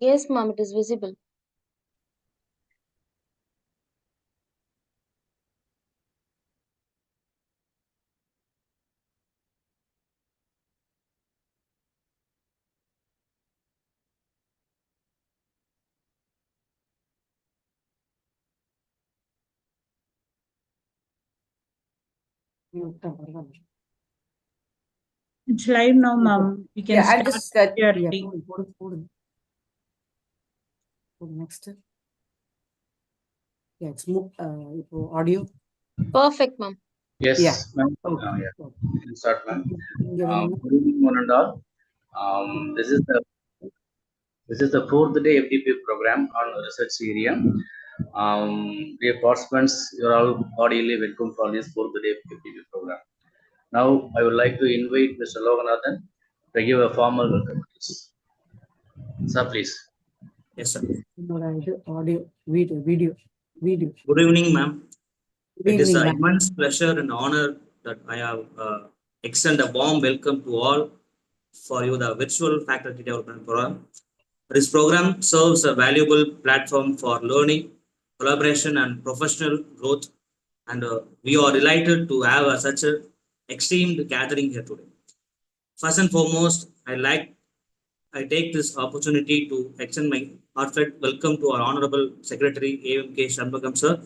Yes, ma'am, it is visible. It's live now, ma'am. We can I'll just start yeah, next. Yeah, it's audio. Perfect, ma'am. Yes, Yeah. ma'am. Okay. You can start, ma'am. Good evening, one and all. This is the fourth day FDP program on research area. Dear participants, you are all cordially welcome for this fourth day FDP program. Now, I would like to invite Mr. Loganathan to give a formal welcome. Sir, please. Yes, sir. Audio, video. Good evening, ma'am. Good It is evening, an ma'am. immense pleasure and honor that I have extend a warm welcome to all for you the virtual faculty development program. This program serves a valuable platform for learning, collaboration, and professional growth. And we are delighted to have such an esteemed gathering here today. First and foremost, I take this opportunity to extend my heartfelt welcome to our Honorable Secretary A.M.K. Shanmugam, sir.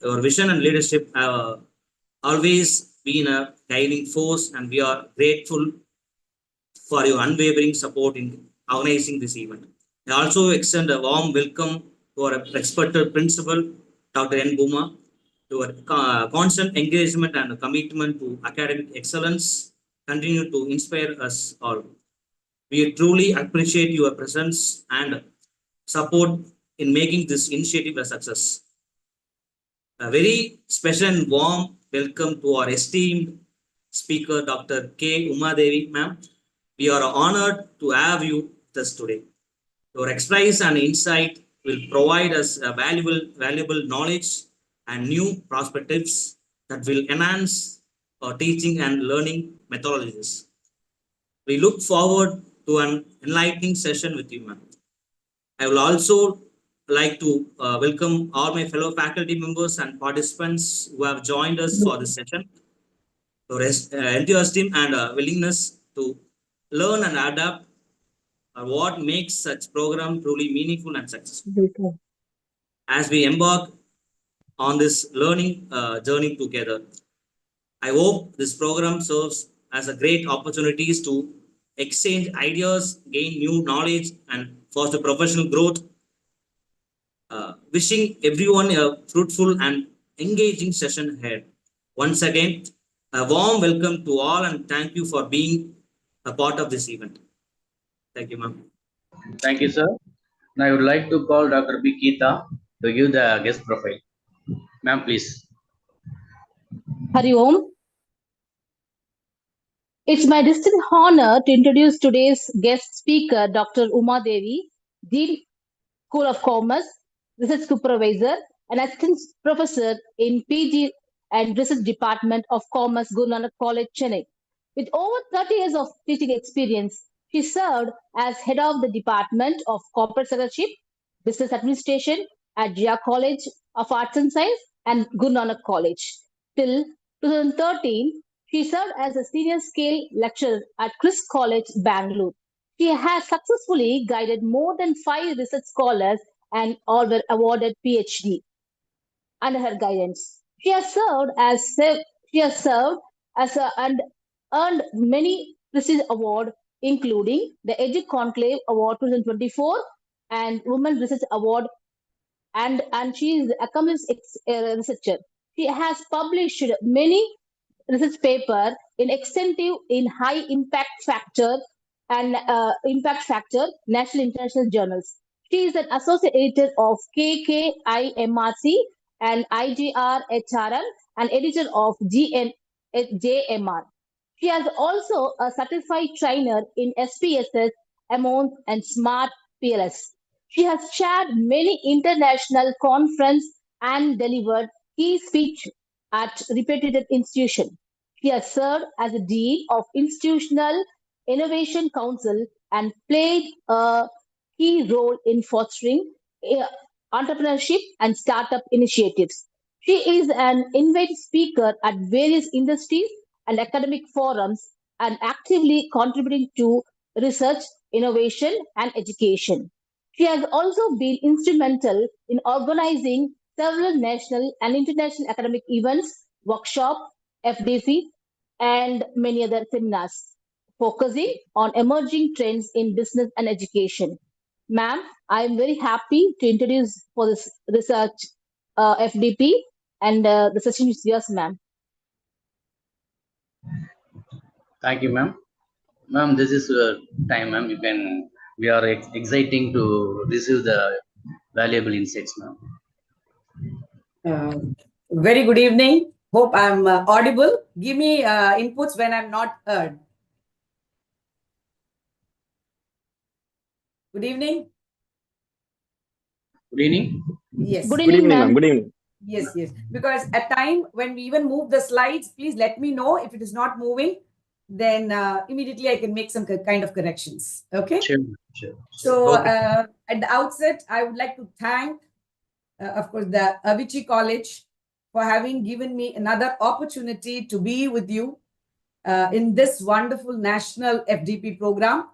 Your vision and leadership have always been a guiding force, and we are grateful for your unwavering support in organizing this event. I also extend a warm welcome to our expert principal, Dr. N. Buma, to our constant engagement and commitment to academic excellence continue to inspire us all. We truly appreciate your presence and support in making this initiative a success. A very special and warm welcome to our esteemed speaker, Dr. K. Uma Devi, ma'am. We are honored to have you with us today. Your expertise and insight will provide us a valuable knowledge and new perspectives that will enhance our teaching and learning methodologies. We look forward to an enlightening session with you, ma'am. I will also like to welcome all my fellow faculty members and participants who have joined us for this session. Your enthusiasm and willingness to learn and adapt are what makes such program truly meaningful and successful. As we embark on this learning journey together, I hope this program serves as a great opportunities to exchange ideas, gain new knowledge, and foster professional growth. Wishing everyone a fruitful and engaging session ahead. Once again, a warm welcome to all and thank you for being a part of this event. Thank you, ma'am. Thank you, sir. Now, I would like to call Dr. B. Geeta to give the guest profile. Ma'am, please. Hari Om. It's my distinct honor to introduce today's guest speaker, Dr. Uma Devi, Dean, School of Commerce, Research Supervisor, and Assistant Professor in PG and Research Department of Commerce, Guru Nanak College, Chennai. With over 30 years of teaching experience, she served as head of the Department of Corporate Secretary, Business Administration at Jia College of Arts and Science and Guru Nanak College. Till 2013, she served as a senior scale lecturer at Chris College, Bangalore. She has successfully guided more than 5 research scholars and all were awarded PhD under her guidance. She has served and earned many prestigious awards, including the Edu Conclave Award 2024 and Women Research Award, and she is an accomplished researcher. She has published many research paper in extensive in high impact factor and impact factor national international journals. She is an associate editor of KKIMRC and IGRHRL and editor of JMR. She has also a certified trainer in SPSS, Amount and Smart PLS. She has chaired many international conferences and delivered key speech at reputed institutions. He has served as a Dean of Institutional Innovation Council and played a key role in fostering entrepreneurship and startup initiatives. She is an invited speaker at various industries and academic forums and actively contributing to research, innovation, and education. She has also been instrumental in organizing several national and international academic events, workshops, FDP, and many other seminars focusing on emerging trends in business and education. Ma'am, I am very happy to introduce for this research FDP, and the session is yours, ma'am. Thank you, ma'am. Ma'am, this is time, ma'am. We are exciting to receive the valuable insights, ma'am. Very good evening. Hope I'm audible. Give me inputs when I'm not heard. Good evening. Good evening. Yes. Good Good evening, evening, ma'am. ma'am. Good evening. Yes, yes. Because at time when we even move the slides, please let me know if it is not moving. Then immediately I can make some kind of corrections. Okay. Sure, sure. So Okay. at the outset, I would like to thank, of course, the Avicii College for having given me another opportunity to be with you in this wonderful national FDP program.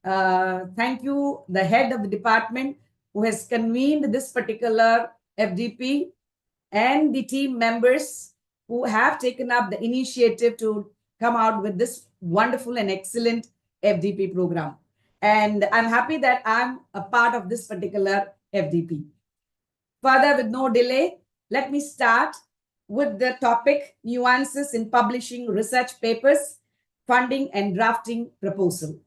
Thank you, the head of the department who has convened this particular FDP and the team members who have taken up the initiative to come out with this wonderful and excellent FDP program. And I'm happy that I'm a part of this particular FDP. Further, with no delay, let me start with the topic nuances in publishing research papers, funding and drafting proposal.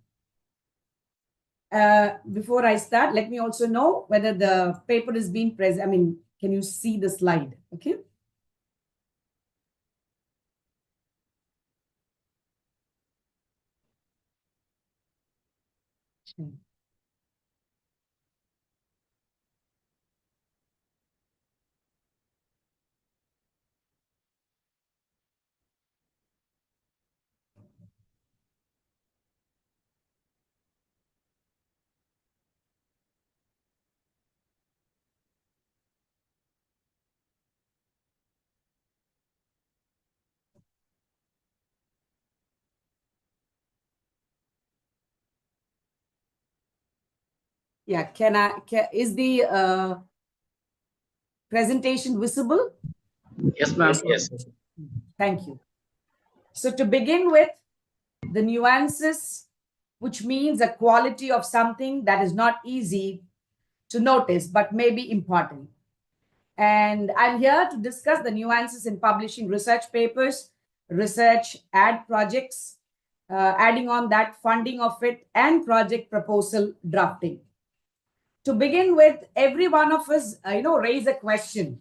Before I start, let me also know whether the paper is being present. I mean, can you see the slide? Okay. Yeah, is the presentation visible? Yes, ma'am. Yes. Yes. Thank you. So to begin with, the nuances, which means a quality of something that is not easy to notice, but may be important. And I'm here to discuss the nuances in publishing research papers, research ad projects, adding on that funding of it, and project proposal drafting. To begin with, every one of us, raise a question.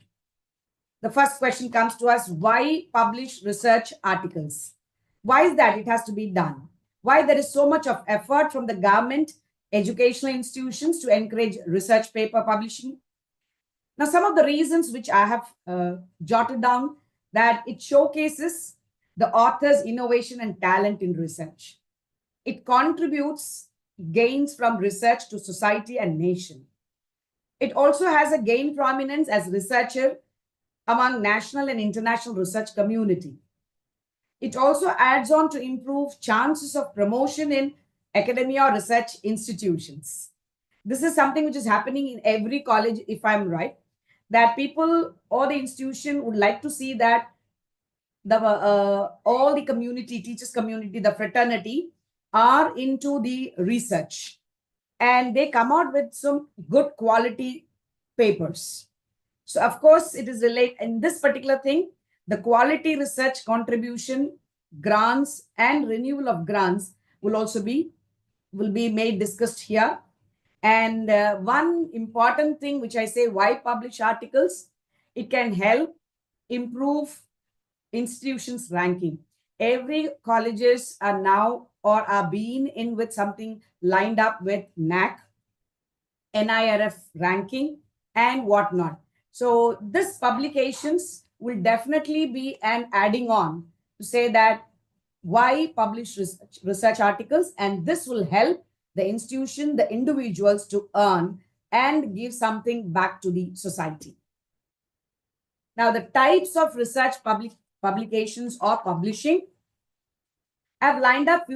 The first question comes to us: why publish research articles? Why is that it has to be done? Why there is so much of effort from the government, educational institutions to encourage research paper publishing? Now, some of the reasons which I have jotted down, that it showcases the author's innovation and talent in research. It contributes gains from research to society and nation. It also has a gain prominence as researcher among national and international research community. It also adds on to improve chances of promotion in academia or research institutions. This is something which is happening in every college, if I'm right, that people or the institution would like to see that the all the community, teachers community, the fraternity are into the research and they come out with some good quality papers. So of course it is related in this particular thing, the quality research contribution, grants and renewal of grants will be made discussed here. And one important thing which I say, why publish articles? It can help improve institutions ranking. Every colleges are now or are being in with something lined up with NAC, NIRF ranking and whatnot. So this publications will definitely be an adding on to say that why publish research articles, and this will help the institution, the individuals to earn and give something back to the society. Now, the types of research publications or publishing, I've lined up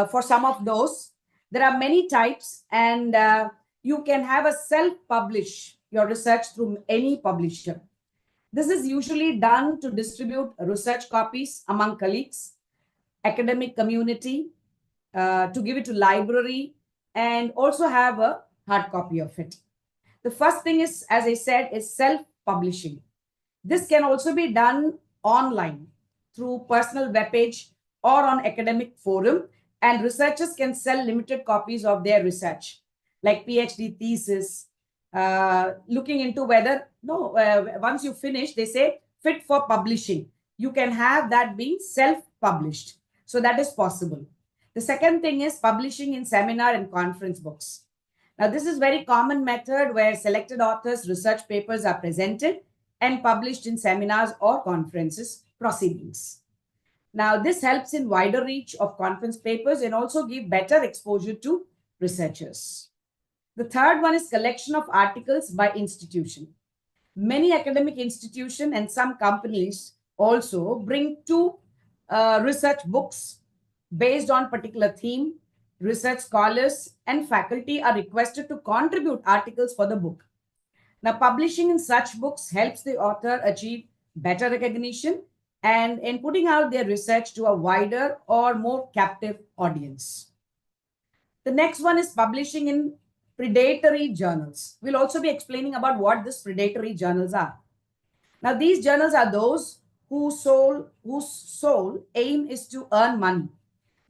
for some of those. There are many types, and you can have a self-publish your research through any publisher. This is usually done to distribute research copies among colleagues, academic community, to give it to library, and also have a hard copy of it. The first thing is, as I said, is self-publishing. This can also be done online through personal webpage or on academic forum, and researchers can sell limited copies of their research, like PhD thesis, looking into whether, once you finish, they say fit for publishing. You can have that being self-published. So that is possible. The second thing is publishing in seminar and conference books. Now, this is very common method where selected authors' research papers are presented and published in seminars or conferences proceedings. Now, this helps in wider reach of conference papers and also give better exposure to researchers. The third one is collection of articles by institution. Many academic institutions and some companies also bring two research books based on particular theme. Research scholars and faculty are requested to contribute articles for the book. Now, publishing in such books helps the author achieve better recognition and in putting out their research to a wider or more captive audience. The next one is publishing in predatory journals. We'll also be explaining about what these predatory journals are. Now, these journals are those whose sole aim is to earn money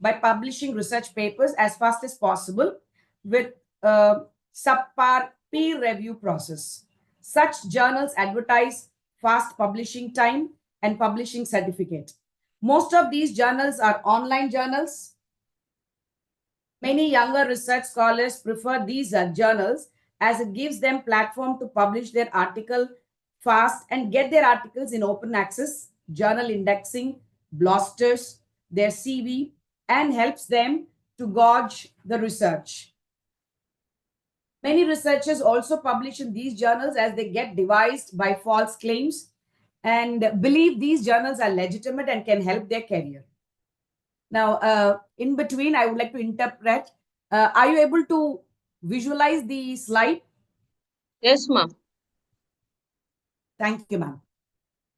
by publishing research papers as fast as possible with subpar peer review process. Such journals advertise fast publishing time and publishing certificate. Most of these journals are online journals. Many younger research scholars prefer these journals as it gives them platform to publish their article fast and get their articles in open access, journal indexing, blasters, their CV, and helps them to gauge the research. Many researchers also publish in these journals as they get devised by false claims and believe these journals are legitimate and can help their career. Now, in between, I would like to interpret. Are you able to visualize the slide? Yes, ma'am. Thank you, ma'am.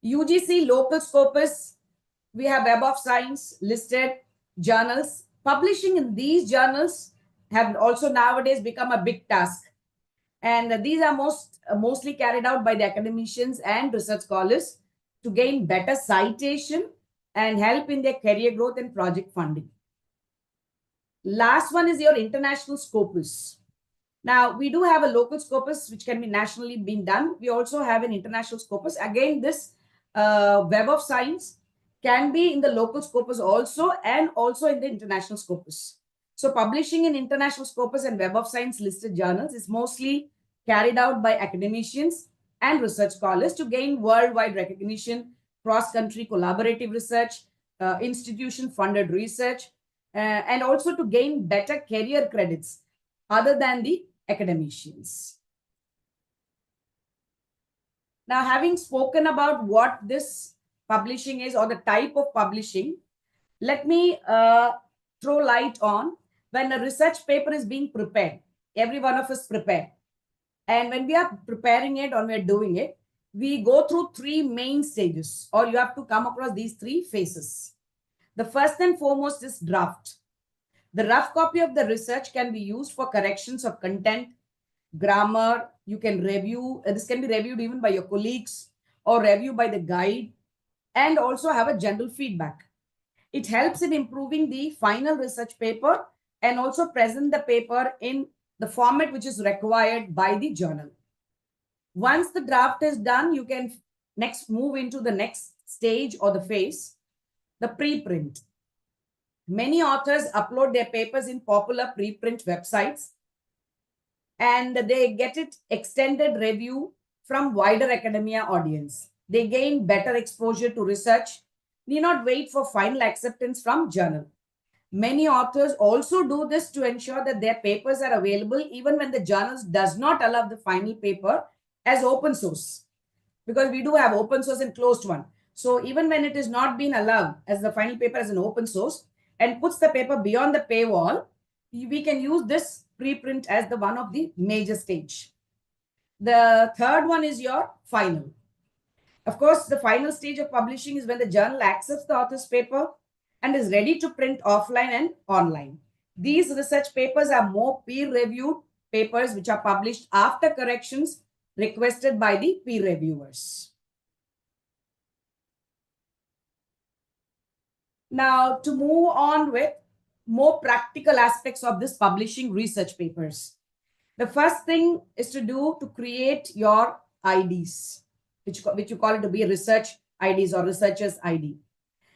UGC local scopus, we have Web of Science listed journals. Publishing in these journals have also nowadays become a big task. And these are mostly carried out by the academicians and research scholars to gain better citation and help in their career growth and project funding. Last one is your international scopus. Now, we do have a local scopus, which can be nationally being done. We also have an international scopus. Again, this Web of Science can be in the local scopus also and also in the international scopus. So publishing in international scopus and Web of Science listed journals is mostly carried out by academicians and research scholars to gain worldwide recognition, cross-country collaborative research, institution-funded research, and also to gain better career credits other than the academicians. Now, having spoken about what this publishing is or the type of publishing, let me throw light on when a research paper is being prepared. Every one of us prepare. And when we are preparing it or we are doing it, we go through three main stages, or you have to come across these three phases. The first and foremost is draft. The rough copy of the research can be used for corrections of content, grammar. You can review. This can be reviewed even by your colleagues or reviewed by the guide, and also have a general feedback. It helps in improving the final research paper and also present the paper in the format which is required by the journal. Once the draft is done, you can next move into the next stage or the phase, the preprint. Many authors upload their papers in popular preprint websites and they get it extended review from wider academia audience. They gain better exposure to research, need not wait for final acceptance from journal. Many authors also do this to ensure that their papers are available even when the journals does not allow the final paper as open source, because we do have open source and closed one. So even when it is not being allowed as the final paper as an open source and puts the paper beyond the paywall, we can use this preprint as the one of the major stage. The third one is your final. Of course, the final stage of publishing is when the journal accepts the author's paper and is ready to print offline and online. These research papers are more peer-reviewed papers which are published after corrections requested by the peer reviewers. Now, to move on with more practical aspects of this publishing research papers. The first thing is to create your IDs, which you call it to be research IDs or researcher's ID.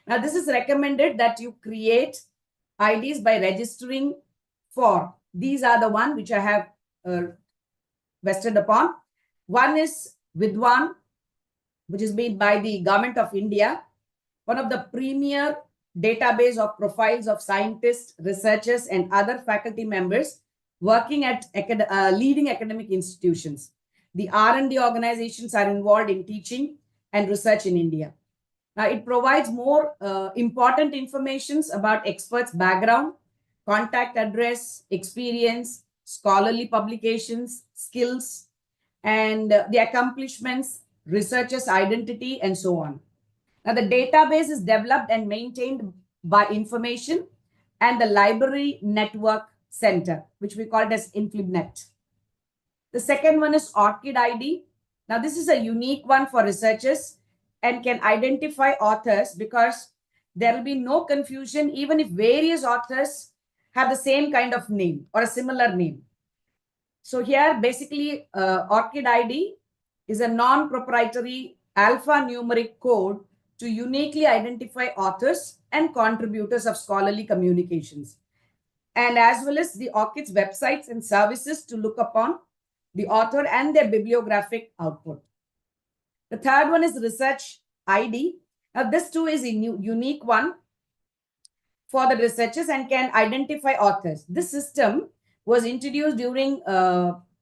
Now, this is recommended that you create IDs by registering for. These are the one which I have vested upon. One is Vidwan, which is made by the Government of India, one of the premier database of profiles of scientists, researchers, and other faculty members working at leading academic institutions. The R&D organizations are involved in teaching and research in India. Now, it provides more important information about experts' background, contact address, experience, scholarly publications, skills, and the accomplishments, researchers' identity, and so on. Now, the database is developed and maintained by Information and the Library Network Center, which we call it as InflibNet. The second one is ORCID ID. Now, this is a unique one for researchers and can identify authors because there will be no confusion even if various authors have the same kind of name or a similar name. So here, basically, ORCID ID is a non-proprietary alphanumeric code to uniquely identify authors and contributors of scholarly communications, and as well as the ORCID's websites and services to look upon the author and their bibliographic output. The third one is Research ID. Now, this too is a unique one for the researchers and can identify authors. This system was introduced during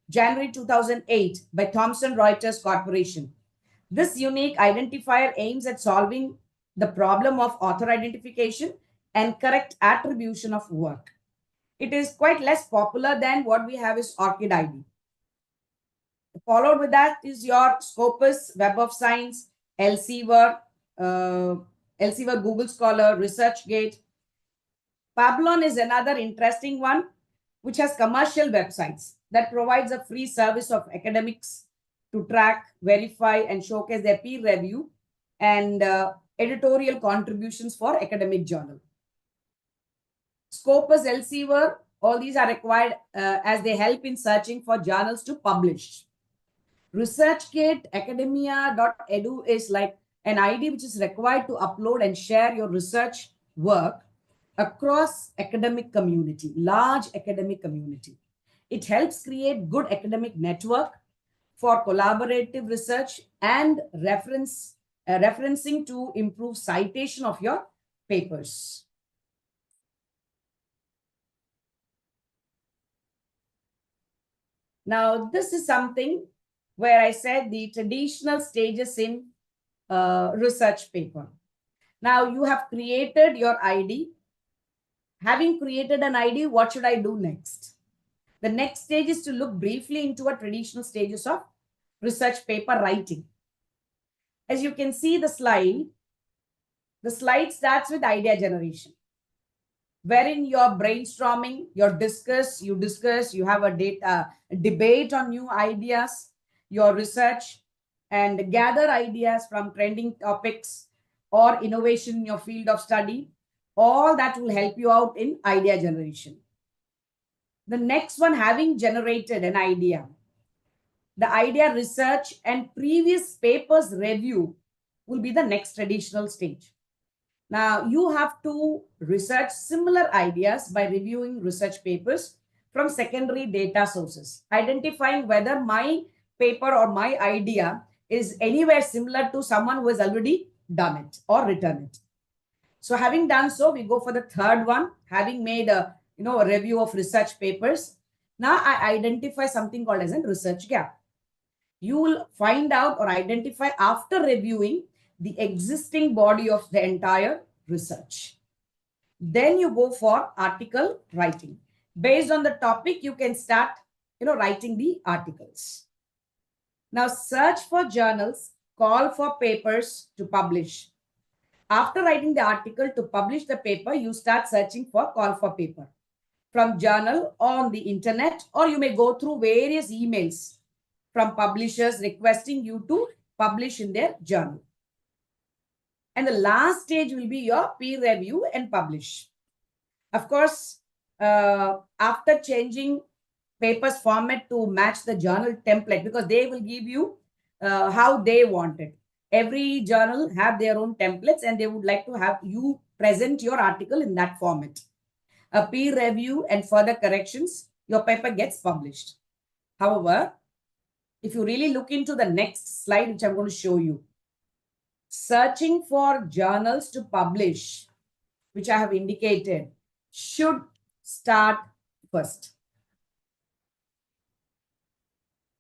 January 2008 by Thomson Reuters Corporation. This unique identifier aims at solving the problem of author identification and correct attribution of work. It is quite less popular than what we have is ORCID ID. Followed with that is your Scopus, Web of Science, Elsevier, Google Scholar, ResearchGate. Babylon is another interesting one, which has commercial websites that provides a free service of academics to track, verify, and showcase their peer review and editorial contributions for academic journal. Scopus, Elsevier, all these are required as they help in searching for journals to publish. ResearchGate, academia.edu is like an ID which is required to upload and share your research work across academic community, large academic community. It helps create good academic network for collaborative research and referencing to improve citation of your papers. Now, this is something where I said the traditional stages in research paper. Now, you have created your ID. Having created an ID, what should I do next? The next stage is to look briefly into a traditional stages of research paper writing. As you can see the slide starts with idea generation, wherein you're brainstorming, you discuss, you have a debate on new ideas, your research, and gather ideas from trending topics or innovation in your field of study. All that will help you out in idea generation. The next one, having generated an idea, the idea research and previous papers review will be the next traditional stage. Now, you have to research similar ideas by reviewing research papers from secondary data sources, identifying whether my paper or my idea is anywhere similar to someone who has already done it or written it. So having done so, we go for the third one, having made a review of research papers. Now I identify something called as a research gap. You will find out or identify after reviewing the existing body of the entire research. Then you go for article writing. Based on the topic, you can start writing the articles. Now search for journals, call for papers to publish. After writing the article to publish the paper, you start searching for call for paper from journal on the internet, or you may go through various emails from publishers requesting you to publish in their journal. And the last stage will be your peer review and publish. Of course, after changing papers format to match the journal template, because they will give you how they want it. Every journal have their own templates and they would like to have you present your article in that format. A peer review and further corrections, your paper gets published. However, if you really look into the next slide, which I'm going to show you, searching for journals to publish, which I have indicated, should start first.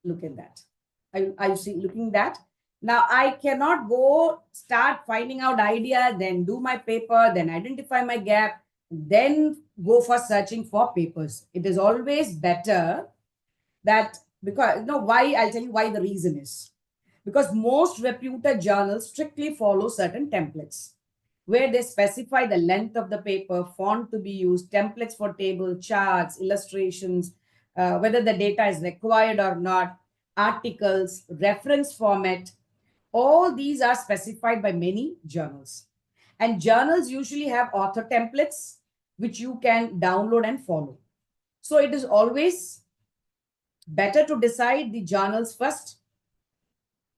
Look at that. I see looking that. Now I cannot go start finding out ideas, then do my paper, then identify my gap, then go for searching for papers. It is always better that, because why, I'll tell you why. The reason is because most reputed journals strictly follow certain templates where they specify the length of the paper, font to be used, templates for table, charts, illustrations, whether the data is required or not, articles, reference format. All these are specified by many journals. And journals usually have author templates, which you can download and follow. So it is always better to decide the journals first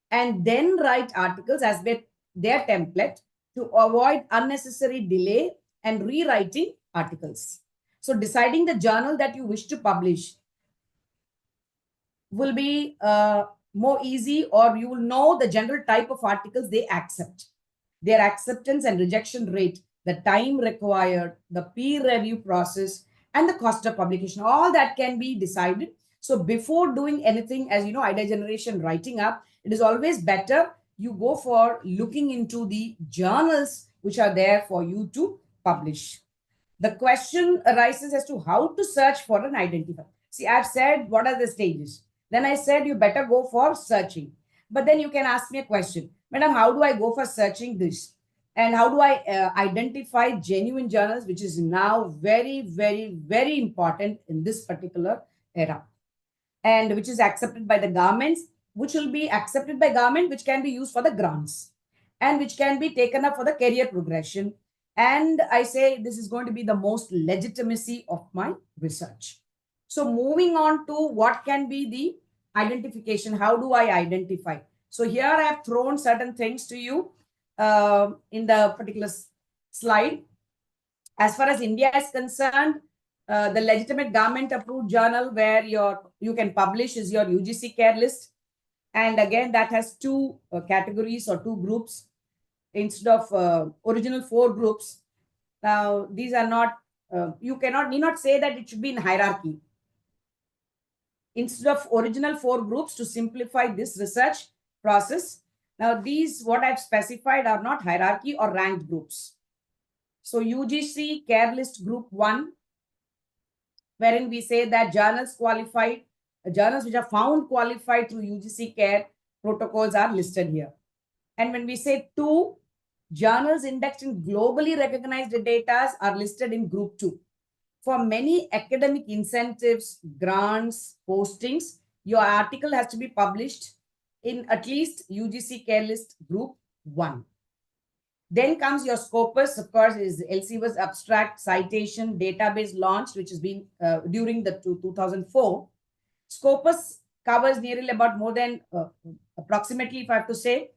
and then write articles as their template to avoid unnecessary delay and rewriting articles. So deciding the journal that you wish to publish will be more easy, or you will know the general type of articles they accept, their acceptance and rejection rate, the time required, the peer review process, and the cost of publication. All that can be decided. So before doing anything, as you know, idea generation, writing up, it is always better you go for looking into the journals which are there for you to publish. The question arises as to how to search for an identifier. See, I've said what are the stages. Then I said you better go for searching. But then you can ask me a question. Madam, how do I go for searching this? And how do I identify genuine journals, which is now very, very, very important in this particular era, and which is accepted by the governments, which will be accepted by government, which can be used for the grants and which can be taken up for the career progression. And I say this is going to be the most legitimacy of my research. So moving on to what can be the identification. How do I identify? So here I have thrown certain things to you in the particular slide. As far as India is concerned, the legitimate government approved journal where you can publish is your UGC care list. And again, that has two categories or two groups instead of original 4 groups. Now, these are not, you need not say that it should be in hierarchy. Instead of original 4 groups, to simplify this research process, now these what I've specified are not hierarchy or ranked groups. So UGC care list group 1, wherein we say that journals qualified, journals which are found qualified through UGC care protocols are listed here. And when we say 2, journals indexed in globally recognized data are listed in group 2. For many academic incentives, grants, postings, your article has to be published in at least UGC care list group 1. Then comes your scopus, of course, is Elsevier's abstract citation database launched, which has been during the 2004. Scopus covers nearly about more than approximately, if I have to say,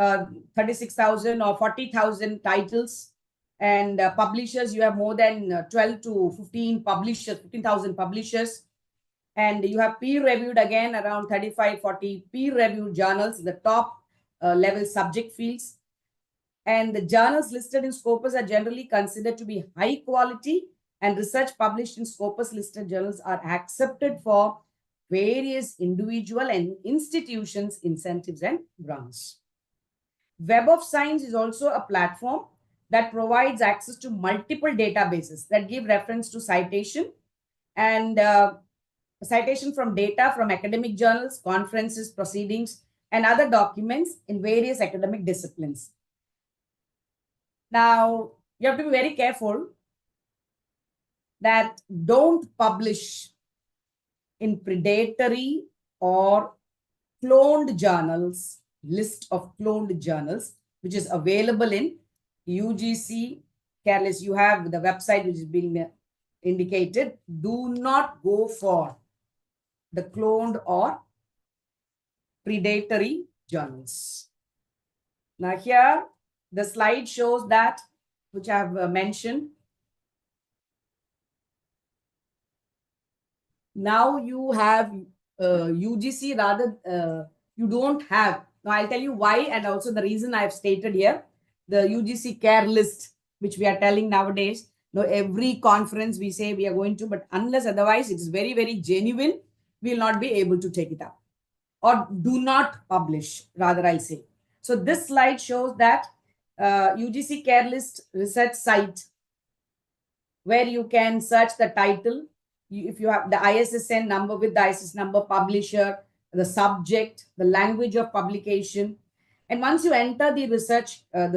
36,000 or 40,000 titles. And publishers, you have more than 12 to 15 publishers, 15,000 publishers. And you have peer-reviewed, again, around 35, 40 peer-reviewed journals, the top level subject fields. And the journals listed in Scopus are generally considered to be high quality, and research published in Scopus listed journals are accepted for various individual and institutions' incentives and grants. Web of Science is also a platform that provides access to multiple databases that give reference to citation and citation from data from academic journals, conferences, proceedings, and other documents in various academic disciplines. Now, you have to be very careful that don't publish in predatory or cloned journals, list of cloned journals, which is available in UGC Careless. You have the website which is being indicated. Do not go for the cloned or predatory journals. Now here, the slide shows that, which I have mentioned. Now you have UGC, rather you don't have. Now I'll tell you why, and also the reason I've stated here. The UGC care list, which we are telling nowadays. Now every conference we say we are going to, but unless otherwise it's very, very genuine, we will not be able to take it up. Or do not publish, rather I'll say. So this slide shows that UGC care list research site, where you can search the title. If you have the ISSN number with the ISSN number, publisher, the subject, the language of publication. And once you enter the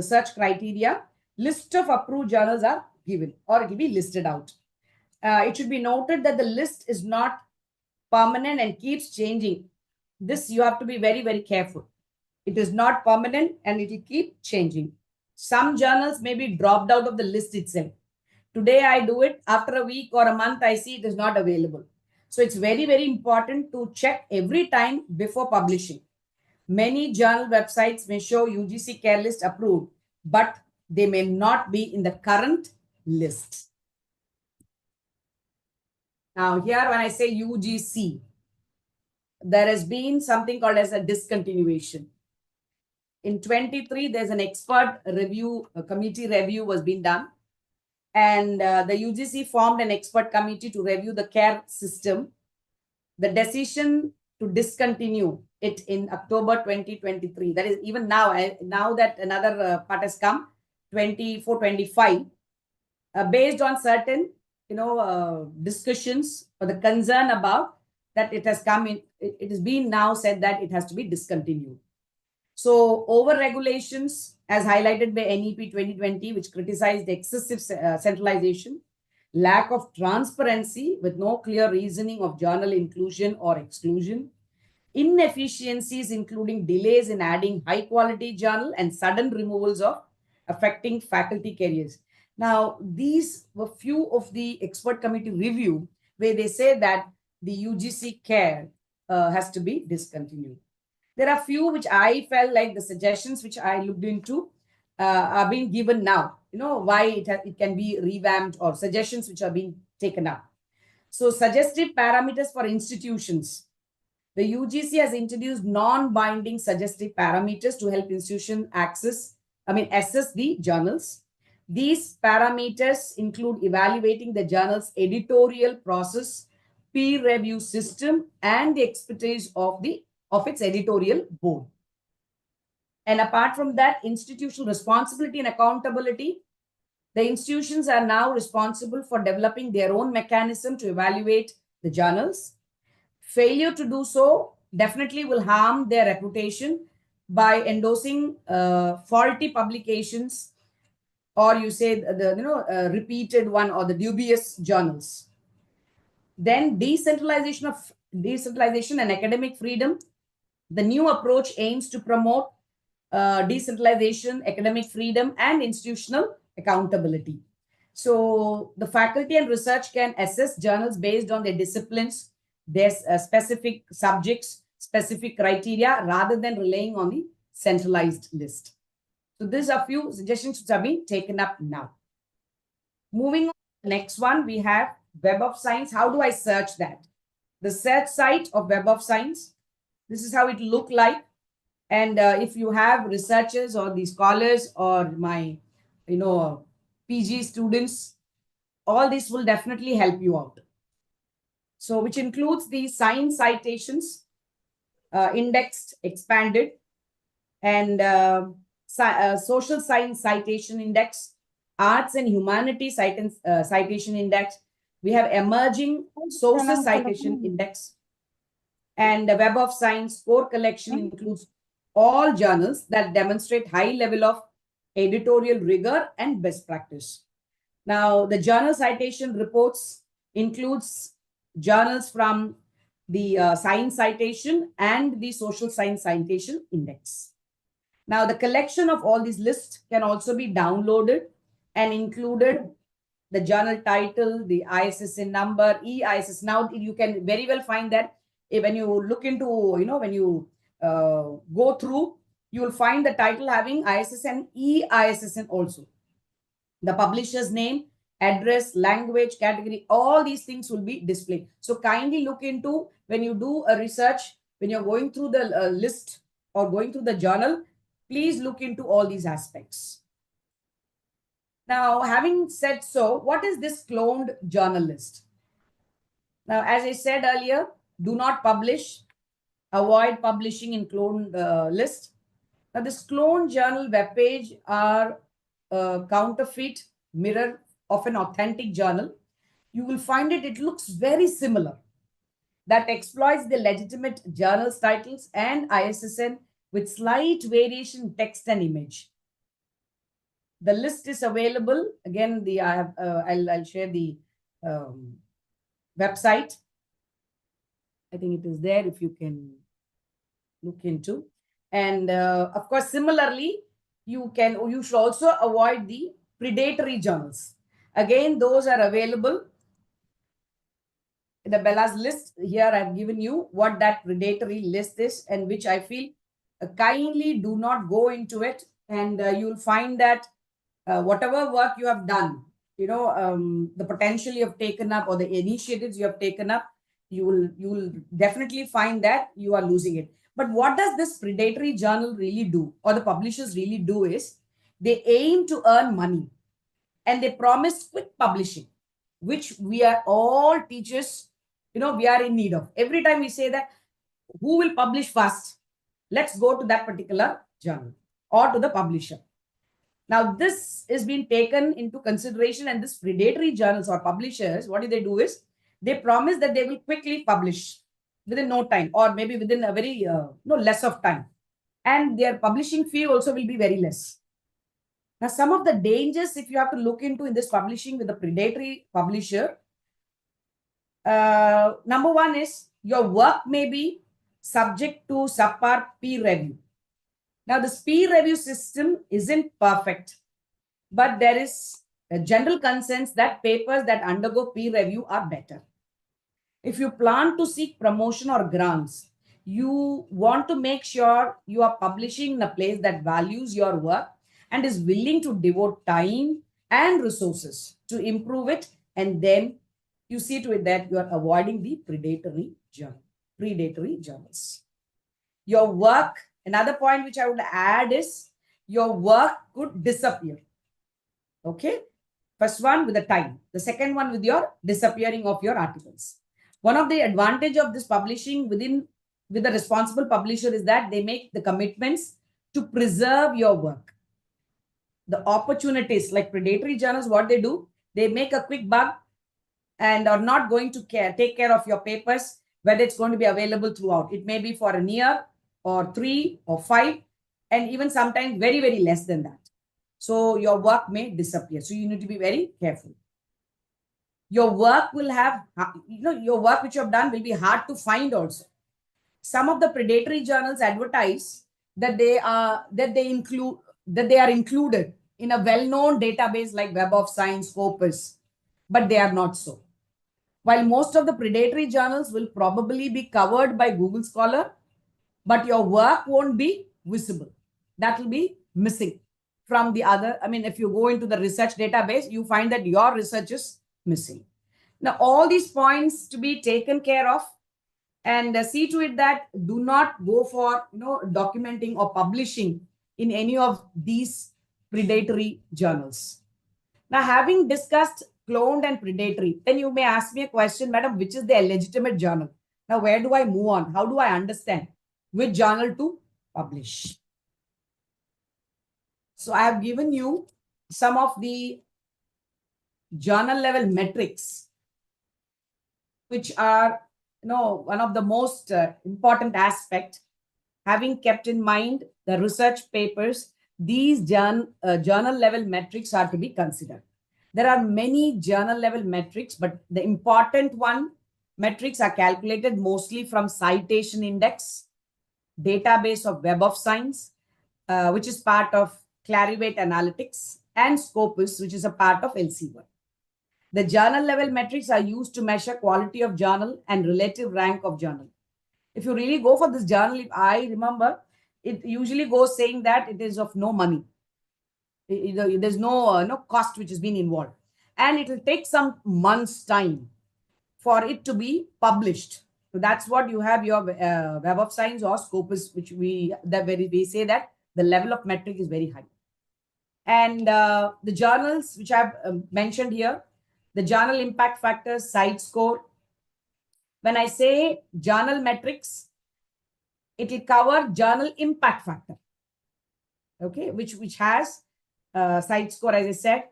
search criteria, list of approved journals are given, or it will be listed out. It should be noted that the list is not permanent and keeps changing. This you have to be very, very careful. It is not permanent and it will keep changing. Some journals may be dropped out of the list itself. Today I do it, after a week or a month I see it is not available. So it's very, very important to check every time before publishing. Many journal websites may show UGC care list approved, but they may not be in the current list. Now here when I say UGC, there has been something called as a discontinuation. In 23, there's an expert review, a committee review was being done. And the UGC formed an expert committee to review the care system. The decision to discontinue it in October 2023. That is even now, now that another part has come, 24-25, based on certain, discussions or the concern about that it has come in, it has been now said that it has to be discontinued. So over regulations, as highlighted by NEP 2020, which criticized the excessive centralization, lack of transparency with no clear reasoning of journal inclusion or exclusion, inefficiencies including delays in adding high quality journal and sudden removals of affecting faculty careers. Now, these were few of the expert committee review where they say that the UGC care has to be discontinued. There are few which I felt like the suggestions which I looked into are being given now. Why it can be revamped, or suggestions which are being taken up. So suggestive parameters for institutions. The UGC has introduced non-binding suggestive parameters to help institutions assess the journals. These parameters include evaluating the journal's editorial process, peer review system, and the expertise of its editorial board. And apart from that, institutional responsibility and accountability. The institutions are now responsible for developing their own mechanism to evaluate the journals. Failure to do so definitely will harm their reputation by endorsing faulty publications, or you say the repeated one, or the dubious journals. Then decentralization and academic freedom. The new approach aims to promote decentralization, academic freedom, and institutional accountability. So the faculty and research can assess journals based on their disciplines, their specific subjects, specific criteria, rather than relying on the centralized list. So these are few suggestions which have been taken up now. Moving on to the next one, we have Web of Science. How do I search that? The search site of Web of Science. This is how it look like. And if you have researchers or the scholars or my, PG students, all this will definitely help you out. So, which includes the science citations, indexed, expanded, and social science citation index, arts and humanities citation index. We have emerging sources citation index, and the Web of Science core collection includes all journals that demonstrate high level of editorial rigor and best practice. Now, the journal citation reports includes journals from the science citation and the social science citation index. Now, the collection of all these lists can also be downloaded and included the journal title, the ISSN number, EISS. Now, you can very well find that when you look into, when you go through, you will find the title having ISSN, EISSN also. The publisher's name, address, language, category, all these things will be displayed. So kindly look into when you do a research, when you're going through the list or going through the journal, please look into all these aspects. Now, having said so, what is this cloned journal list? Now, as I said earlier, do not publish, avoid publishing in cloned list. Now, this cloned journal webpage are a counterfeit mirror of an authentic journal. You will find it looks very similar. That exploits the legitimate journal's titles and ISSN with slight variation in text and image. The list is available. Again, I'll share the website. I think it is there if you can look into. And of course, similarly, you should also avoid the predatory journals. Again, those are available. The Bella's list here, I've given you what that predatory list is, and which I feel kindly do not go into it. And you'll find that whatever work you have done, the potential you have taken up or the initiatives you have taken up, you will definitely find that you are losing it. But what does this predatory journal really do, or the publishers really do, is they aim to earn money and they promise quick publishing, which we are all teachers, we are in need of. Every time we say that, who will publish fast? Let's go to that particular journal or to the publisher. Now, this is being taken into consideration, and this predatory journals or publishers, what do they do is they promise that they will quickly publish within no time, or maybe within a very less of time, and their publishing fee also will be very less. Now, some of the dangers, if you have to look into in this publishing with a predatory publisher, number one is your work may be subject to subpar peer review. Now, this peer review system isn't perfect, but there is a general consensus that papers that undergo peer review are better. If you plan to seek promotion or grants, you want to make sure you are publishing in a place that values your work and is willing to devote time and resources to improve it, and then you see to it that you are avoiding the predatory journals. Your work, another point which I would add is your work could disappear. Okay. First one with the time. The second one with your disappearing of your articles. One of the advantage of this publishing with the responsible publisher is that they make the commitments to preserve your work. The opportunities like predatory journals, what they do, they make a quick buck and are not going to take care of your papers, whether it's going to be available throughout. It may be for a year or 3 or 5, and even sometimes very, very less than that. So your work may disappear. So you need to be very careful. Your work will have, your work which you have done will be hard to find also. Some of the predatory journals advertise that they are included in a well-known database like Web of Science, Scopus, but they are not so. While most of the predatory journals will probably be covered by Google Scholar, but your work won't be visible. That will be missing from the other. I mean, if you go into the research database, you find that your research is missing. Now, all these points to be taken care of. And see to it that do not go for documenting or publishing in any of these predatory journals. Now, having discussed cloned and predatory, then you may ask me a question, madam, which is the legitimate journal? Now, where do I move on? How do I understand which journal to publish? So I have given you some of the journal level metrics, which are one of the most important aspect. Having kept in mind the research papers, these journal level metrics are to be considered. There are many journal level metrics, but the important metrics are calculated mostly from citation index, database of Web of Science, which is part of Clarivate Analytics, and Scopus, which is a part of LC1. The journal level metrics are used to measure quality of journal and relative rank of journal. If you really go for this journal, if I remember, it usually goes saying that it is of no money. There's no cost which has been involved. And it will take some months' time for it to be published. So that's what you have your Web of Science or Scopus, which we say that the level of metric is very high. And the journals which I've mentioned here, the journal impact factors, site score. When I say journal metrics, it will cover journal impact factor, okay, which has site score, as I said,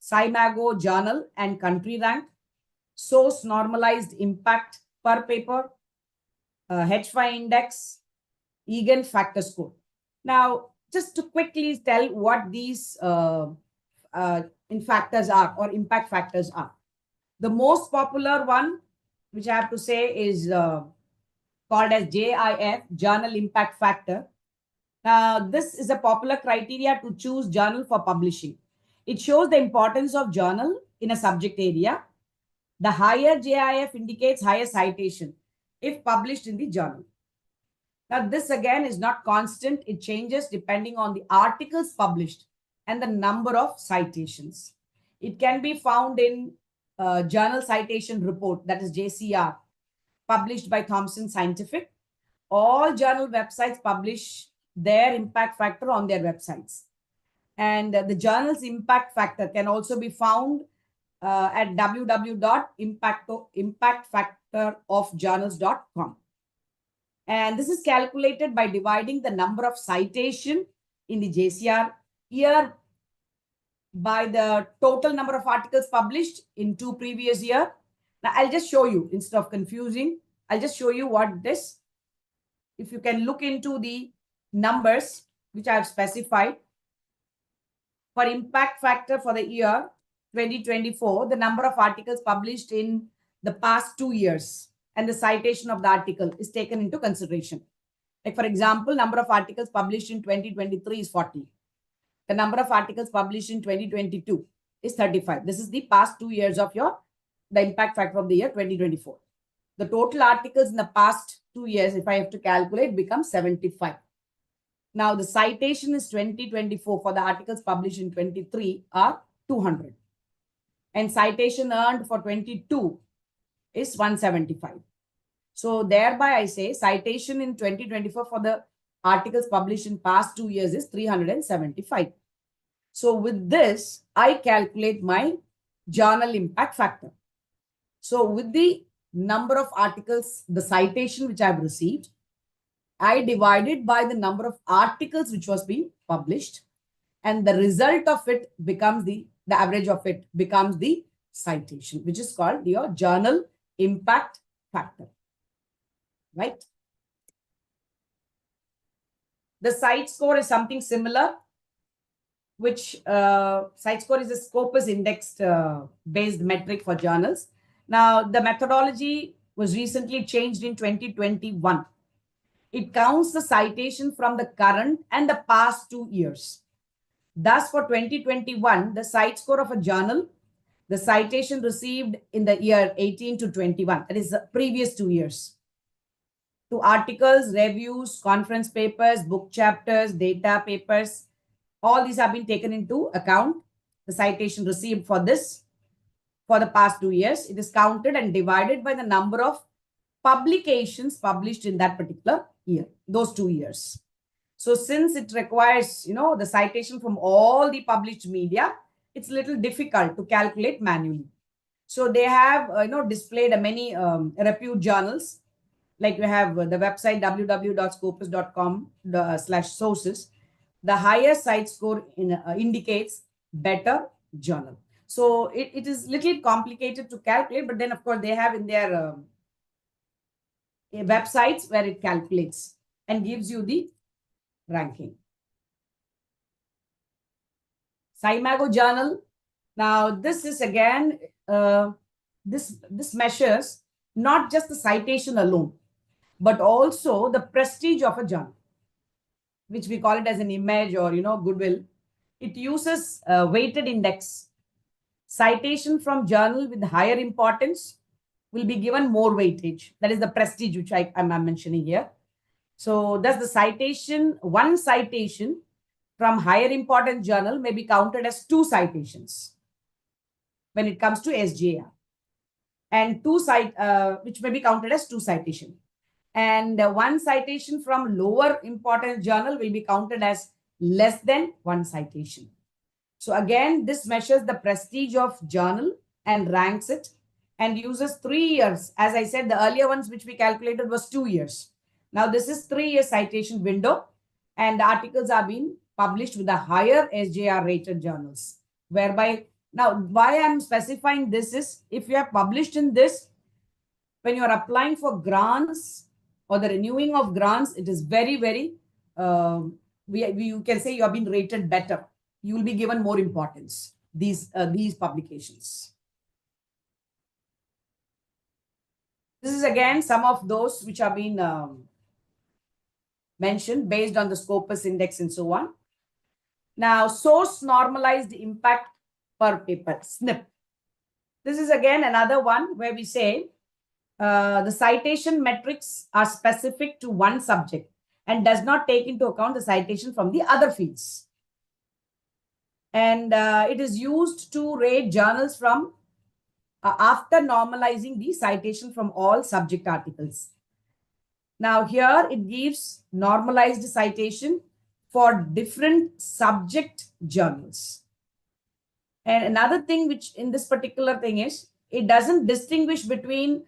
SCImago journal and country rank, source normalized impact per paper, H5 index, Egan factor score. Now, just to quickly tell what these factors are or impact factors are. The most popular one, which I have to say, is called as JIF, Journal Impact Factor. This is a popular criteria to choose journal for publishing. It shows the importance of journal in a subject area. The higher JIF indicates higher citation if published in the journal. Now, this again is not constant. It changes depending on the articles published and the number of citations. It can be found in Journal Citation Report, that is JCR, published by Thomson Scientific. All journal websites publish their impact factor on their websites. And the journal's impact factor can also be found at www.impactfactorofjournals.com. And this is calculated by dividing the number of citation in the JCR year by the total number of articles published in 2 previous years. Now, I'll just show you, instead of confusing, I'll just show you what this, if you can look into the numbers which I have specified. For impact factor for the year 2024, the number of articles published in the past 2 years and the citation of the article is taken into consideration. Like, for example, number of articles published in 2023 is 40. The number of articles published in 2022 is 35. This is the past 2 years of the impact factor of the year 2024. The total articles in the past 2 years, if I have to calculate, becomes 75. Now, the citation is 2024 for the articles published in 23 are 200. And citation earned for 22 is 175. So thereby I say citation in 2024 for the articles published in past 2 years is 375. So with this, I calculate my journal impact factor. So with the number of articles, the citation which I have received, I divided by the number of articles which was being published, and the result of it becomes the average of it becomes the citation, which is called your journal impact factor, right? The site score is something similar, which site score is a Scopus indexed based metric for journals. Now, the methodology was recently changed in 2021. It counts the citation from the current and the past 2 years. Thus, for 2021, the site score of a journal, the citation received in the year 18 to 21, that is the previous 2 years, to articles, reviews, conference papers, book chapters, data papers, all these have been taken into account. The citation received for this for the past 2 years. It is counted and divided by the number of publications published in that particular year, those 2 years. So since it requires, the citation from all the published media, it's a little difficult to calculate manually. So they have, displayed many repute journals. Like we have the website www.scopus.com/sources. The higher site score indicates better journal. So it is little complicated to calculate, but then of course they have in their websites where it calculates and gives you the ranking. Scimago journal. Now this is again, this measures not just the citation alone, but also the prestige of a journal, which we call it as an image or, goodwill. It uses weighted index. Citation from journal with higher importance will be given more weightage. That is the prestige which I'm mentioning here. So thus the citation, one citation from higher important journal may be counted as 2 citations when it comes to SJR, and which may be counted as 2 citation. And 1 citation from lower important journal will be counted as less than 1 citation. So again, this measures the prestige of journal and ranks it and uses 3 years. As I said, the earlier ones which we calculated was 2 years. Now this is 3 year citation window, and the articles are being published with the higher SJR rated journals. Whereby, now why I'm specifying this is, if you are published in this, when you are applying for grants or the renewing of grants, it is very, very, you can say you have been rated better. You will be given more importance, these publications. This is again some of those which have been mentioned based on the Scopus index and so on. Now, source normalized impact per paper, SNP. This is again another one where we say the citation metrics are specific to one subject and does not take into account the citation from the other fields. And it is used to rate journals from after normalizing the citation from all subject articles. Now here it gives normalized citation for different subject journals. And another thing which in this particular thing is, it doesn't distinguish between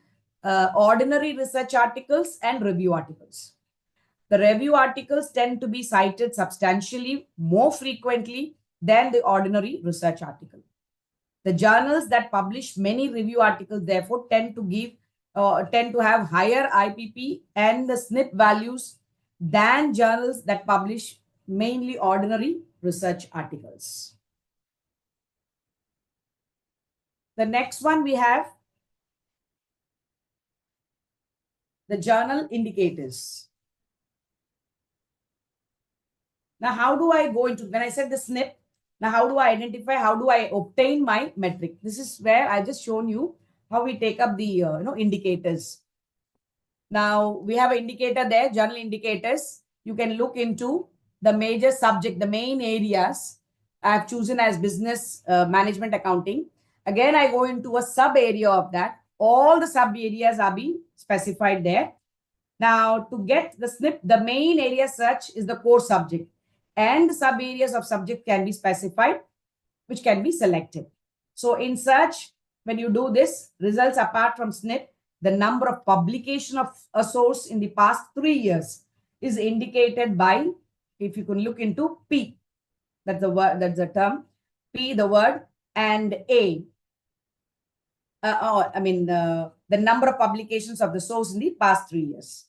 ordinary research articles and review articles. The review articles tend to be cited substantially more frequently than the ordinary research article. The journals that publish many review articles therefore tend to have higher IPP and the SNP values than journals that publish mainly ordinary research articles. The next one we have the journal indicators. Now, how do I go into, when I said the SNP, now how do I identify, how do I obtain my metric? This is where I just shown you how we take up the indicators. Now, we have an indicator there, journal indicators. You can look into the major subject, the main areas I have chosen as business management accounting. Again, I go into a sub area of that. All the sub areas are being specified there. Now, to get the SNP, the main area search is the core subject, and the sub areas of subject can be specified, which can be selected. So in search, when you do this, results apart from SNP, the number of publication of a source in the past 3 years is indicated by, if you can look into P, that's the word, that's the term, P, the word, and A. The number of publications of the source in the past 3 years.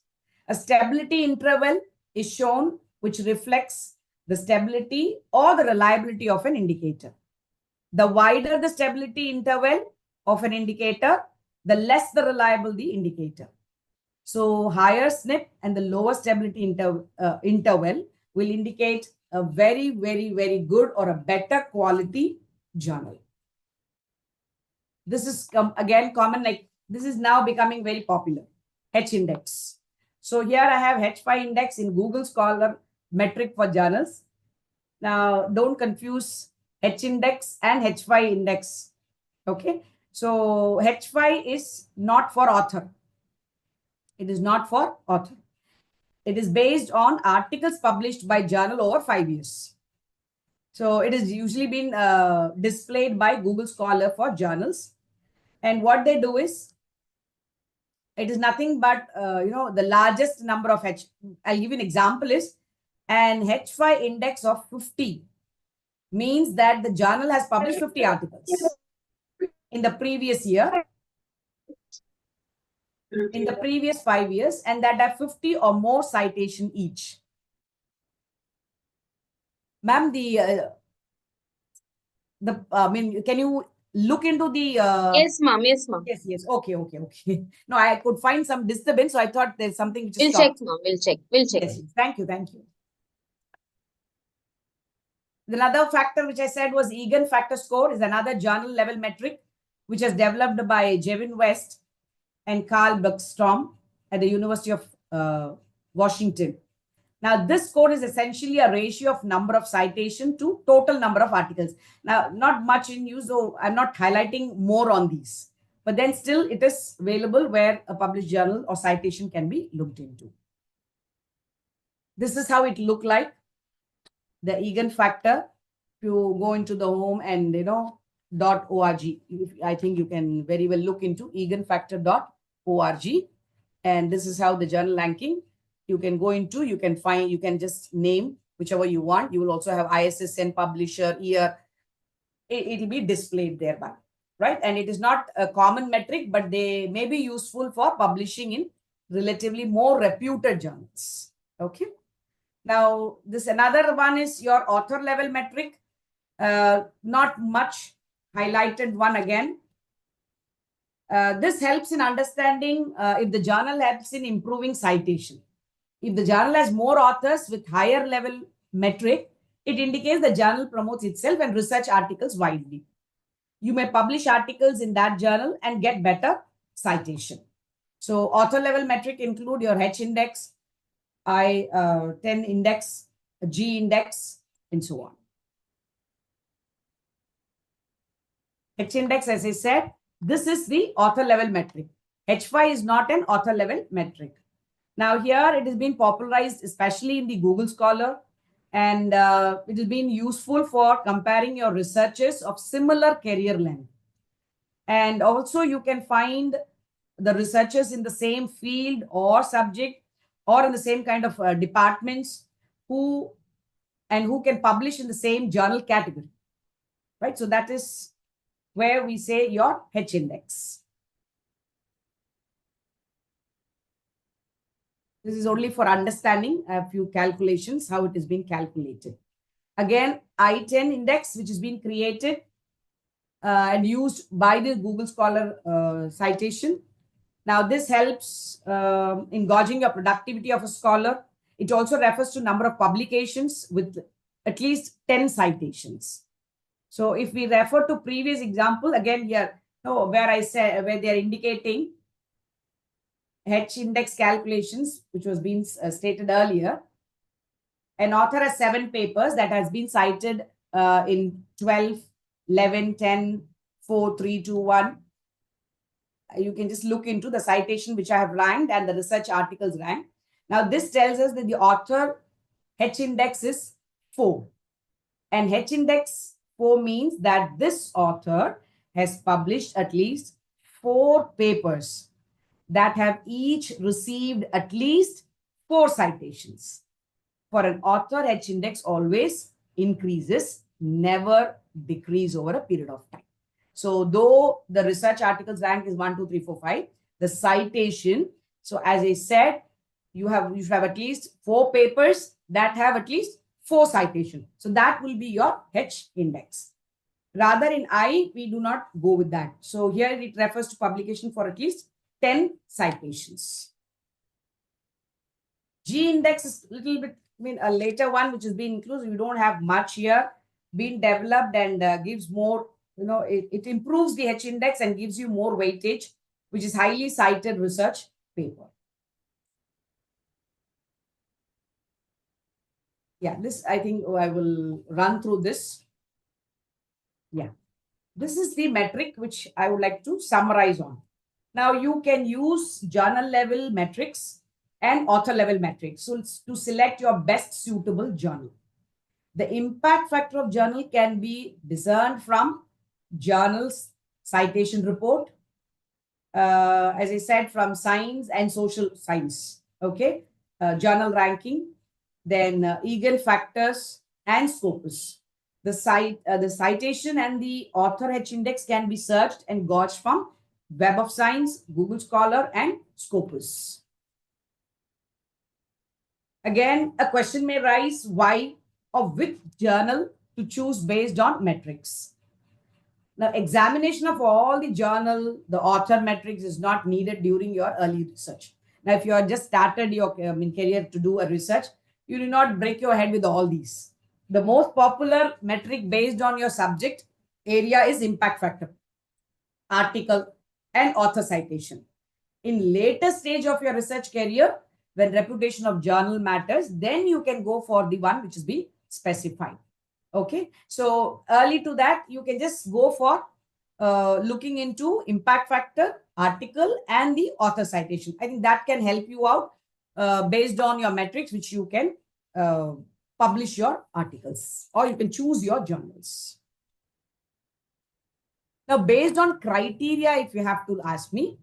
A stability interval is shown, which reflects the stability or the reliability of an indicator. The wider the stability interval of an indicator, the less the reliable the indicator. So higher SNP and the lower stability interval will indicate a very, very, very good or a better quality journal. This is again common, like this is now becoming very popular, H index. So here I have H5 index in Google Scholar metric for journals. Now don't confuse H index and H5 index. Okay. So H5 is not for author. It is not for author. It is based on articles published by journal over 5 years. So it is usually been displayed by Google Scholar for journals. And what they do is, it is nothing but, the largest number of I'll give you an example is, an H5 index of 50 means that the journal has published 50 articles in the previous year, in the previous 5 years, and that have 50 or more citation each. Ma'am, can you look into the Yes, ma'am. Yes, ma'am. yes, okay. No, I could find some disturbance, so I thought there's something which is We'll check, ma'am. We'll check. We'll check. Yes, thank you. Another factor which I said was Egan factor score is another journal level metric which is developed by Jevin West and Carl Buckstorm at the University of Washington. Now, this score is essentially a ratio of number of citation to total number of articles. Now, not much in use, so I'm not highlighting more on these. But then still it is available where a published journal or citation can be looked into. This is how it looked like, the Egan factor. If you go into the home and, .org, I think you can very well look into eganfactor.org. And this is how the journal ranking you can go into. You can find, you can just name whichever you want. You will also have ISSN, publisher, year. It will be displayed thereby, right? And it is not a common metric, but they may be useful for publishing in relatively more reputed journals. Okay. Now, this another one is your author level metric. Not much highlighted one again. This helps in understanding if the journal helps in improving citation. If the journal has more authors with higher level metric, it indicates the journal promotes itself and research articles widely. You may publish articles in that journal and get better citation. So author level metric include your H index, I-10 index, G index, and so on. H index, as I said, this is the author level metric. H5 is not an author level metric. Now here it has been popularized, especially in the Google Scholar, and it has been useful for comparing your researches of similar career length. And also you can find the researchers in the same field or subject or in the same kind of departments who can publish in the same journal category, right? So that is where we say your H index. This is only for understanding a few calculations, how it is being calculated. Again, I-10 index, which has been created and used by the Google Scholar citation. Now, this helps in gauging your productivity of a scholar. It also refers to number of publications with at least 10 citations. So if we refer to previous example, again here, where I said, where they are indicating H index calculations, which was being stated earlier, an author has 7 papers that has been cited in 12, 11, 10, 4, 3, 2, 1. You can just look into the citation which I have ranked and the research articles ranked. Now, this tells us that the author H index is 4. And H index 4 means that this author has published at least 4 papers that have each received at least 4 citations. For an author, H index always increases, never decrease over a period of time. So though the research articles rank is 1, 2, 3, 4, 5, the citation, so as I said, you should have at least 4 papers that have at least 4 citations. So that will be your H index. Rather in I, we do not go with that. So here it refers to publication for at least 10 citations. G index is a little bit, a later one which is being included. We don't have much here, being developed and gives more, it improves the H index and gives you more weightage, which is highly cited research paper. Yeah, this, I think I will run through this. Yeah. This is the metric which I would like to summarize on. Now you can use journal level metrics and author level metrics so to select your best suitable journal. The impact factor of journal can be discerned from journals citation report, as I said, from science and social science, okay, journal ranking, then Egan factors and Scopus. The citation and the author H index can be searched and gauged from Web of Science, Google Scholar, and Scopus. Again, a question may rise: why or which journal to choose based on metrics? Now, examination of all the journal, the author metrics is not needed during your early research. Now, if you have just started your career to do a research, you do not break your head with all these. The most popular metric based on your subject area is impact factor, article, and author citation. In later stage of your research career, when reputation of journal matters, then you can go for the one which is be specified. Okay, so early to that, you can just go for looking into impact factor, article, and the author citation. I think that can help you out based on your metrics, which you can publish your articles, or you can choose your journals. Now, based on criteria, if you have to ask me,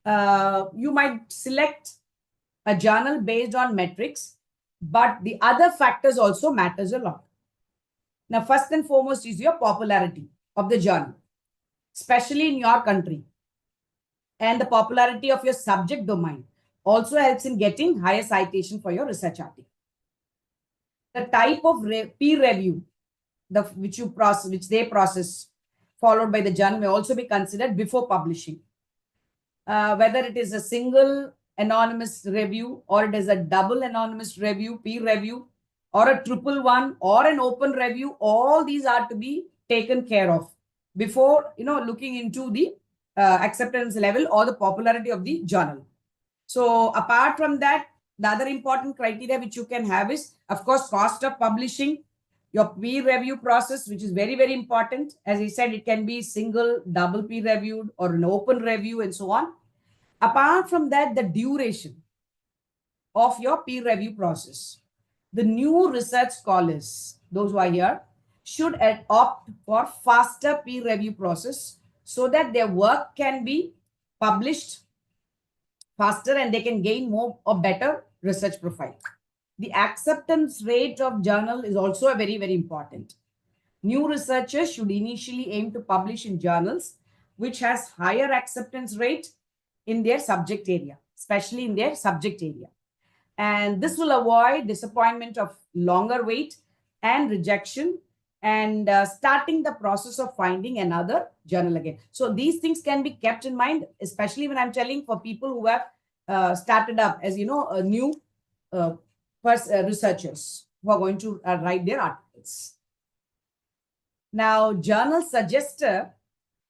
you might select a journal based on metrics, but the other factors also matters a lot. Now, first and foremost is your popularity of the journal, especially in your country. And the popularity of your subject domain also helps in getting higher citation for your research article. The type of peer review which they process, followed by the journal, may also be considered before publishing. Whether it is a single anonymous review or it is a double anonymous review, peer review, or a triple one or an open review, all these are to be taken care of before looking into the acceptance level or the popularity of the journal. So apart from that, the other important criteria which you can have is, of course, cost of publishing, your peer review process, which is very, very important. As I said, it can be single, double peer reviewed, or an open review, and so on. Apart from that, the duration of your peer review process. The new research scholars, those who are here, should opt for faster peer review process so that their work can be published faster and they can gain more or better research profile. The acceptance rate of journal is also very, very important. New researchers should initially aim to publish in journals which has higher acceptance rate in their subject area, especially in their subject area. And this will avoid disappointment of longer wait and rejection and starting the process of finding another journal again. So these things can be kept in mind, especially when I'm telling for people who have started up as, new researchers who are going to write their articles. Now, journal suggester,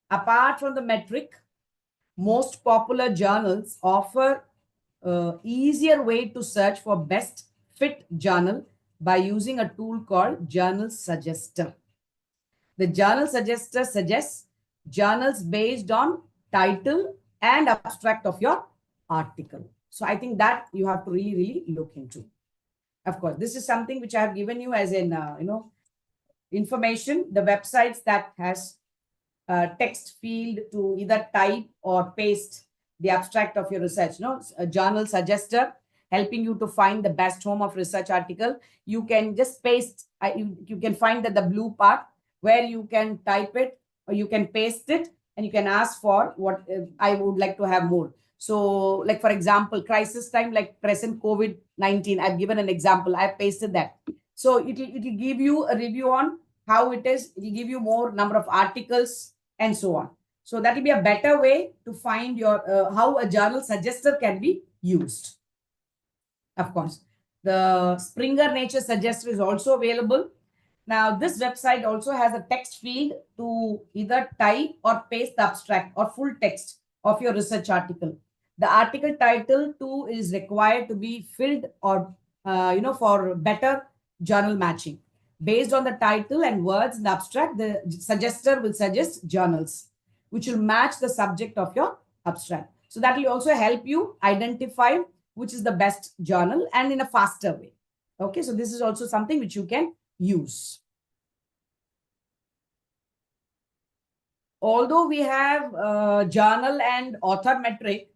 apart from the metric, most popular journals offer easier way to search for best fit journal by using a tool called Journal Suggester. The Journal Suggester suggests journals based on title and abstract of your article. So I think that you have to really, really look into. Of course, this is something which I have given you as in, information. The websites that has text field to either type or paste the abstract of your research. A journal suggester helping you to find the best home of research article. You can just paste, you can find the blue part where you can type it or you can paste it and you can ask for what I would like to have more. So like, for example, crisis time, like present COVID-19, I've given an example. I've pasted that. So it will give you a review on how it is. It will give you more number of articles and so on. So that will be a better way to find your how a journal suggester can be used. Of course, the Springer Nature Suggester is also available. Now, this website also has a text field to either type or paste the abstract or full text of your research article. The article title too is required to be filled or, for better journal matching. Based on the title and words in the abstract, the suggester will suggest journals, which will match the subject of your abstract. So that will also help you identify which is the best journal and in a faster way. Okay, so this is also something which you can use. Although we have journal and author metric,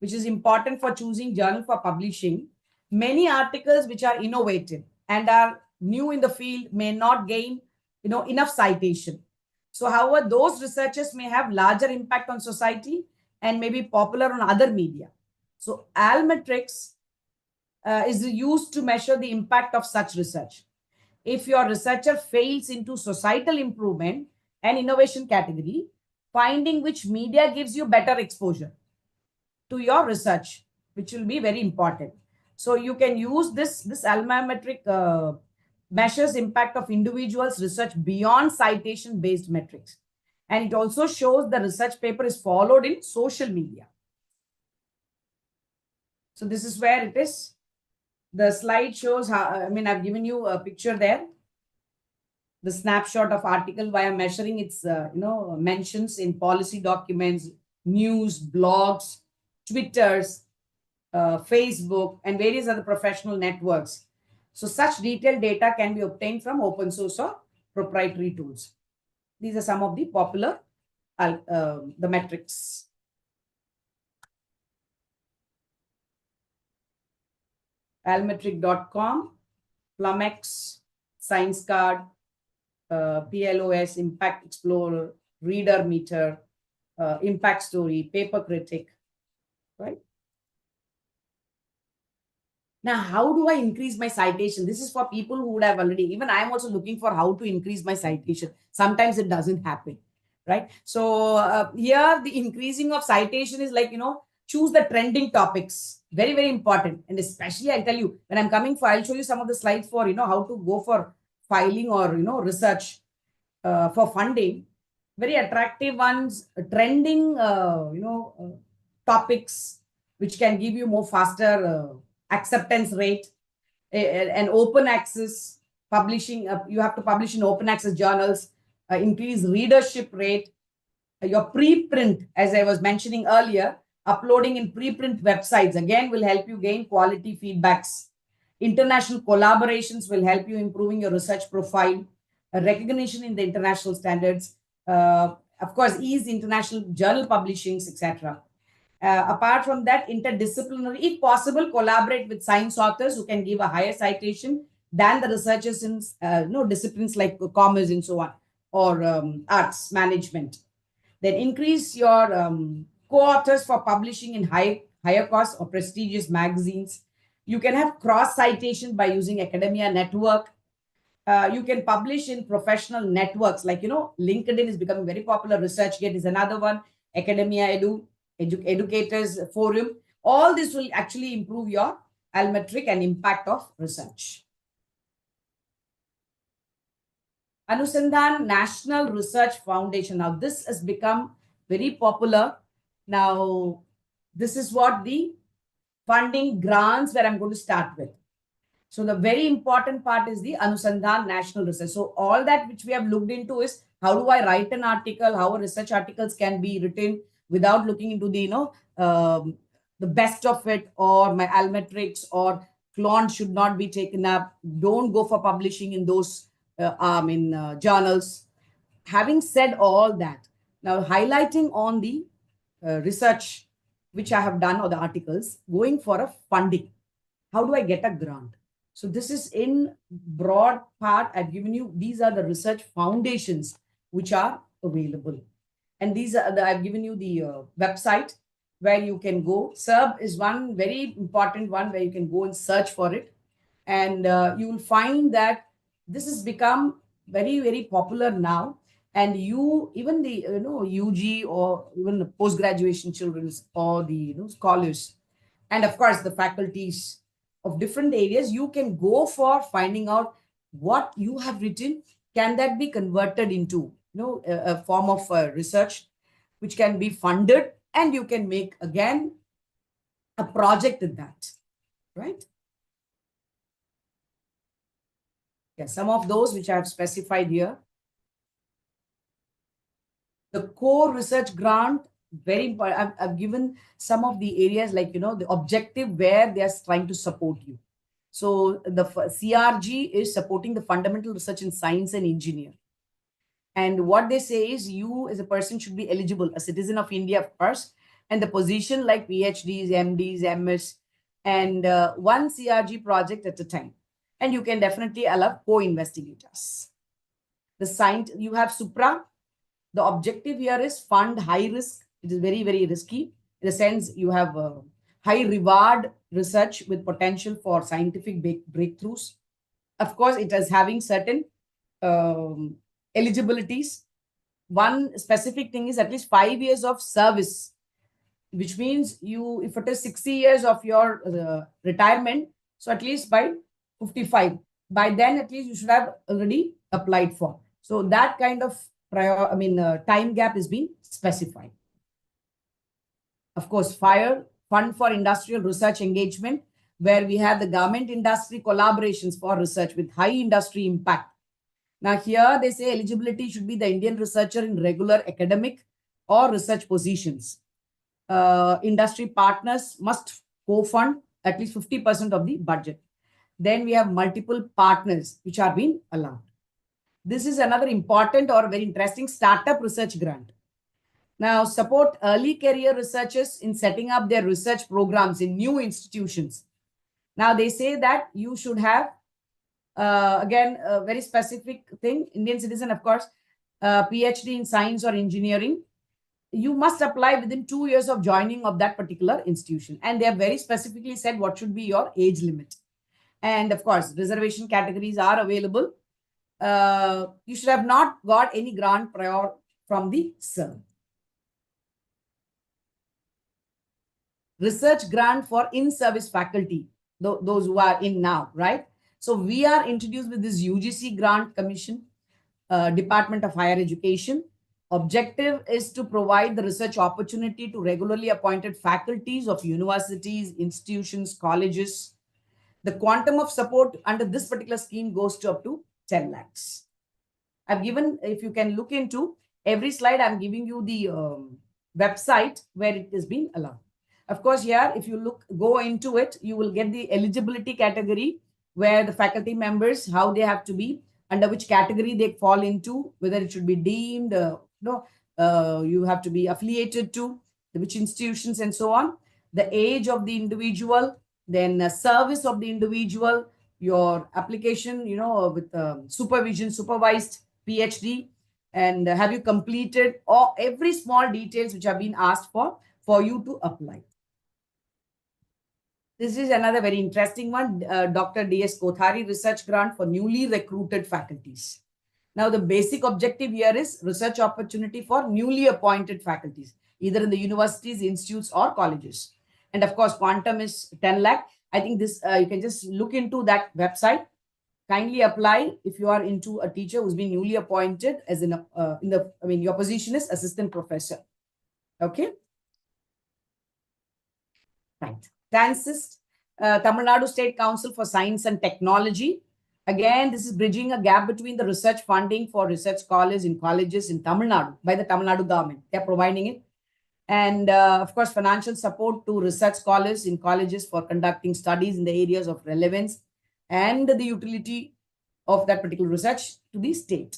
which is important for choosing journal for publishing, many articles which are innovative and are new in the field may not gain enough citation. So however, those researchers may have larger impact on society and may be popular on other media. So Almetrics is used to measure the impact of such research. If your researcher fails into societal improvement and innovation category, finding which media gives you better exposure to your research, which will be very important. So you can use this almametric measures impact of individuals' research beyond citation-based metrics. And it also shows the research paper is followed in social media. So this is where it is. The slide shows how, I've given you a picture there. The snapshot of article via measuring its, mentions in policy documents, news, blogs, Twitters, Facebook, and various other professional networks. So such detailed data can be obtained from open source or proprietary tools. These are some of the popular the metrics. Almetric.com, Plumex, ScienceCard, PLOS, Impact Explorer, Reader Meter, Impact Story, Paper Critic, right? Now, how do I increase my citation? This is for people who would have already, even I'm also looking for how to increase my citation. Sometimes it doesn't happen, right? So here the increasing of citation is like, choose the trending topics. Very, very important. And especially I'll tell you, when I'm coming for, I'll show you some of the slides for, how to go for filing or, research for funding. Very attractive ones, trending, topics, which can give you more faster acceptance rate, and open access publishing. You have to publish in open access journals, increase readership rate, your preprint, as I was mentioning earlier, uploading in preprint websites, again, will help you gain quality feedbacks. International collaborations will help you improving your research profile, recognition in the international standards, of course, ease international journal publishings, etc. Apart from that, interdisciplinary, if possible, collaborate with science authors who can give a higher citation than the researchers in disciplines like commerce and so on, or arts management. Then increase your co-authors for publishing in higher cost or prestigious magazines. You can have cross citation by using academia network. You can publish in professional networks like, LinkedIn is becoming very popular. ResearchGate is another one. Academia Educators Forum. All this will actually improve your almetric and impact of research. Anusandhan National Research Foundation. Now, this has become very popular. Now, this is what the funding grants where I'm going to start with. So the very important part is the Anusandhan National Research. So all that which we have looked into is how do I write an article, how research articles can be written without looking into the, the best of it, or my almetrics or clone should not be taken up. Don't go for publishing in those journals. Having said all that, now highlighting on the research which I have done or the articles, going for a funding. How do I get a grant? So this is in broad part. I've given you, these are the research foundations which are available. And these are I've given you the website where you can go. SERB is one very important one where you can go and search for it. And you will find that this has become very, very popular now. And even the UG or even the post-graduation children or the scholars, and of course the faculties of different areas, you can go for finding out what you have written. Can that be converted into a form of research which can be funded, and you can make again a project in that, right? Yes, some of those which I have specified here. The core research grant, very important. I've given some of the areas like, the objective where they are trying to support you. So the CRG is supporting the fundamental research in science and engineering. And what they say is you as a person should be eligible, a citizen of India, of course, and the position like PhDs, MDs, MS, and one CRG project at a time. And you can definitely allow co-investigators. The science, you have Supra. The objective here is fund high risk. It is very, very risky. In the sense you have high reward research with potential for scientific breakthroughs. Of course, it is having certain eligibilities. One specific thing is at least 5 years of service, which means you, if it is 60 years of your retirement, so at least by 55, by then at least you should have already applied for. So that kind of time gap is being specified. Of course, fund for industrial research engagement, where we have the government industry collaborations for research with high industry impact. Now here they say eligibility should be the Indian researcher in regular academic or research positions. Industry partners must co-fund at least 50% of the budget. Then we have multiple partners which are being allowed. This is another important or very interesting startup research grant. Now, support early career researchers in setting up their research programs in new institutions. Now, they say that you should have, again, a very specific thing, Indian citizen, of course, PhD in science or engineering. You must apply within 2 years of joining of that particular institution. And they have very specifically said what should be your age limit. And of course, reservation categories are available. You should have not got any grant prior from the CERN. Research grant for in-service faculty, those who are in now, right? So we are introduced with this UGC Grant Commission, Department of Higher Education. Objective is to provide the research opportunity to regularly appointed faculties of universities, institutions, colleges. The quantum of support under this particular scheme goes to up to 10 lakhs. I've given, if you can look into every slide, I'm giving you the website where it is being allowed. Of course, here, if you go into it, you will get the eligibility category where the faculty members, how they have to be, under which category they fall into, whether it should be deemed, you have to be affiliated to, which institutions and so on, the age of the individual, then service of the individual, your application, with supervision, supervised PhD, and have you completed, or every small details which have been asked for you to apply. This is another very interesting one, Dr. D.S. Kothari Research Grant for newly recruited faculties. Now, the basic objective here is research opportunity for newly appointed faculties, either in the universities, institutes, or colleges. And of course, quantum is 10 lakh. I think this, you can just look into that website. Kindly apply if you are into a teacher who's been newly appointed as your position is assistant professor. Okay. Right. TANSYST, Tamil Nadu State Council for Science and Technology. Again, this is bridging a gap between the research funding for research scholars in colleges in Tamil Nadu by the Tamil Nadu government. They are providing it. And of course, financial support to research scholars in colleges for conducting studies in the areas of relevance and the utility of that particular research to the state.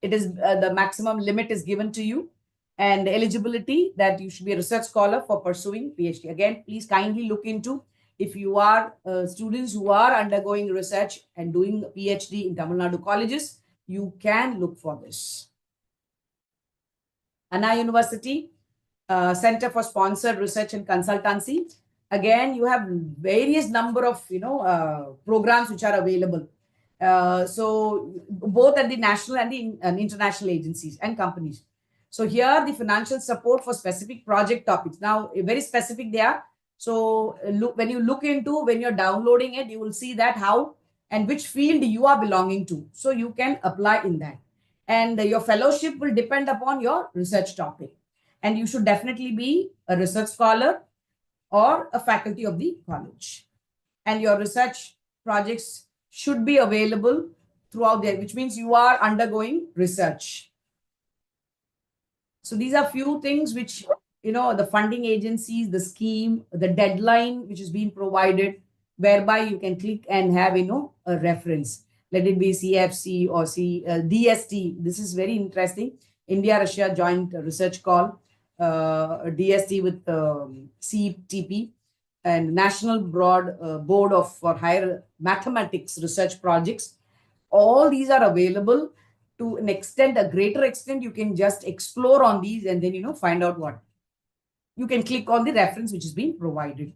It is the maximum limit is given to you, and eligibility that you should be a research scholar for pursuing PhD. Again, please kindly look into if you are students who are undergoing research and doing PhD in Tamil Nadu colleges, you can look for this. Anna University, Center for Sponsored Research and Consultancy. Again, you have various number of programs which are available. So both at the national and the international agencies and companies. So here the financial support for specific project topics. Now, very specific they are. So when you're downloading it, you will see that how and which field you are belonging to. So you can apply in that. And your fellowship will depend upon your research topic. And you should definitely be a research scholar or a faculty of the college. And your research projects should be available throughout there, which means you are undergoing research. So these are few things which, the funding agencies, the scheme, the deadline which is being provided, whereby you can click and have, a reference. Let it be CFC or DST. This is very interesting. India-Russia joint research call, DST with CTP and National Board for Higher Mathematics Research Projects. All these are available to an extent, a greater extent. You can just explore on these and then, find out what. You can click on the reference which is being provided.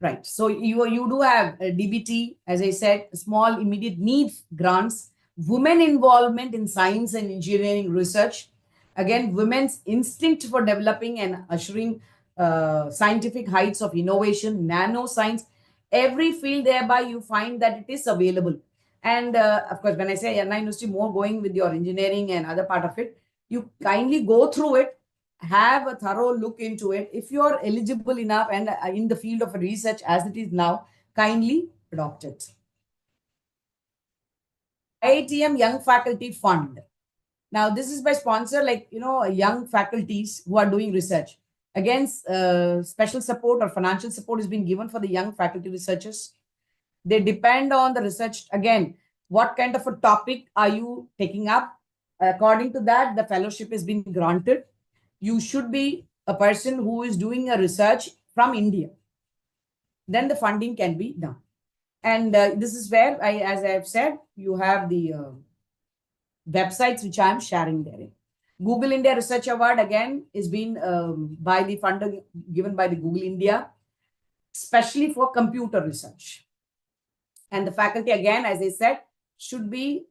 Right. So you do have DBT, as I said, small immediate need grants, women involvement in science and engineering research. Again, women's instinct for developing and ushering scientific heights of innovation, nanoscience, every field thereby you find that it is available. And of course, when I say Anna University, more going with your engineering and other part of it, you kindly go through it, have a thorough look into it. If you are eligible enough and in the field of research as it is now, kindly adopt it. IITM Young Faculty Fund. Now, this is by sponsor, young faculties who are doing research. Again, special support or financial support is being given for the young faculty researchers. They depend on the research. Again, what kind of a topic are you taking up? According to that, the fellowship is being granted. You should be a person who is doing a research from India. Then the funding can be done. And this is where, as I have said, you have the websites which I am sharing there. Google India Research Award, again, is being by the funder given by the Google India, especially for computer research. And the faculty, again, as I said, should be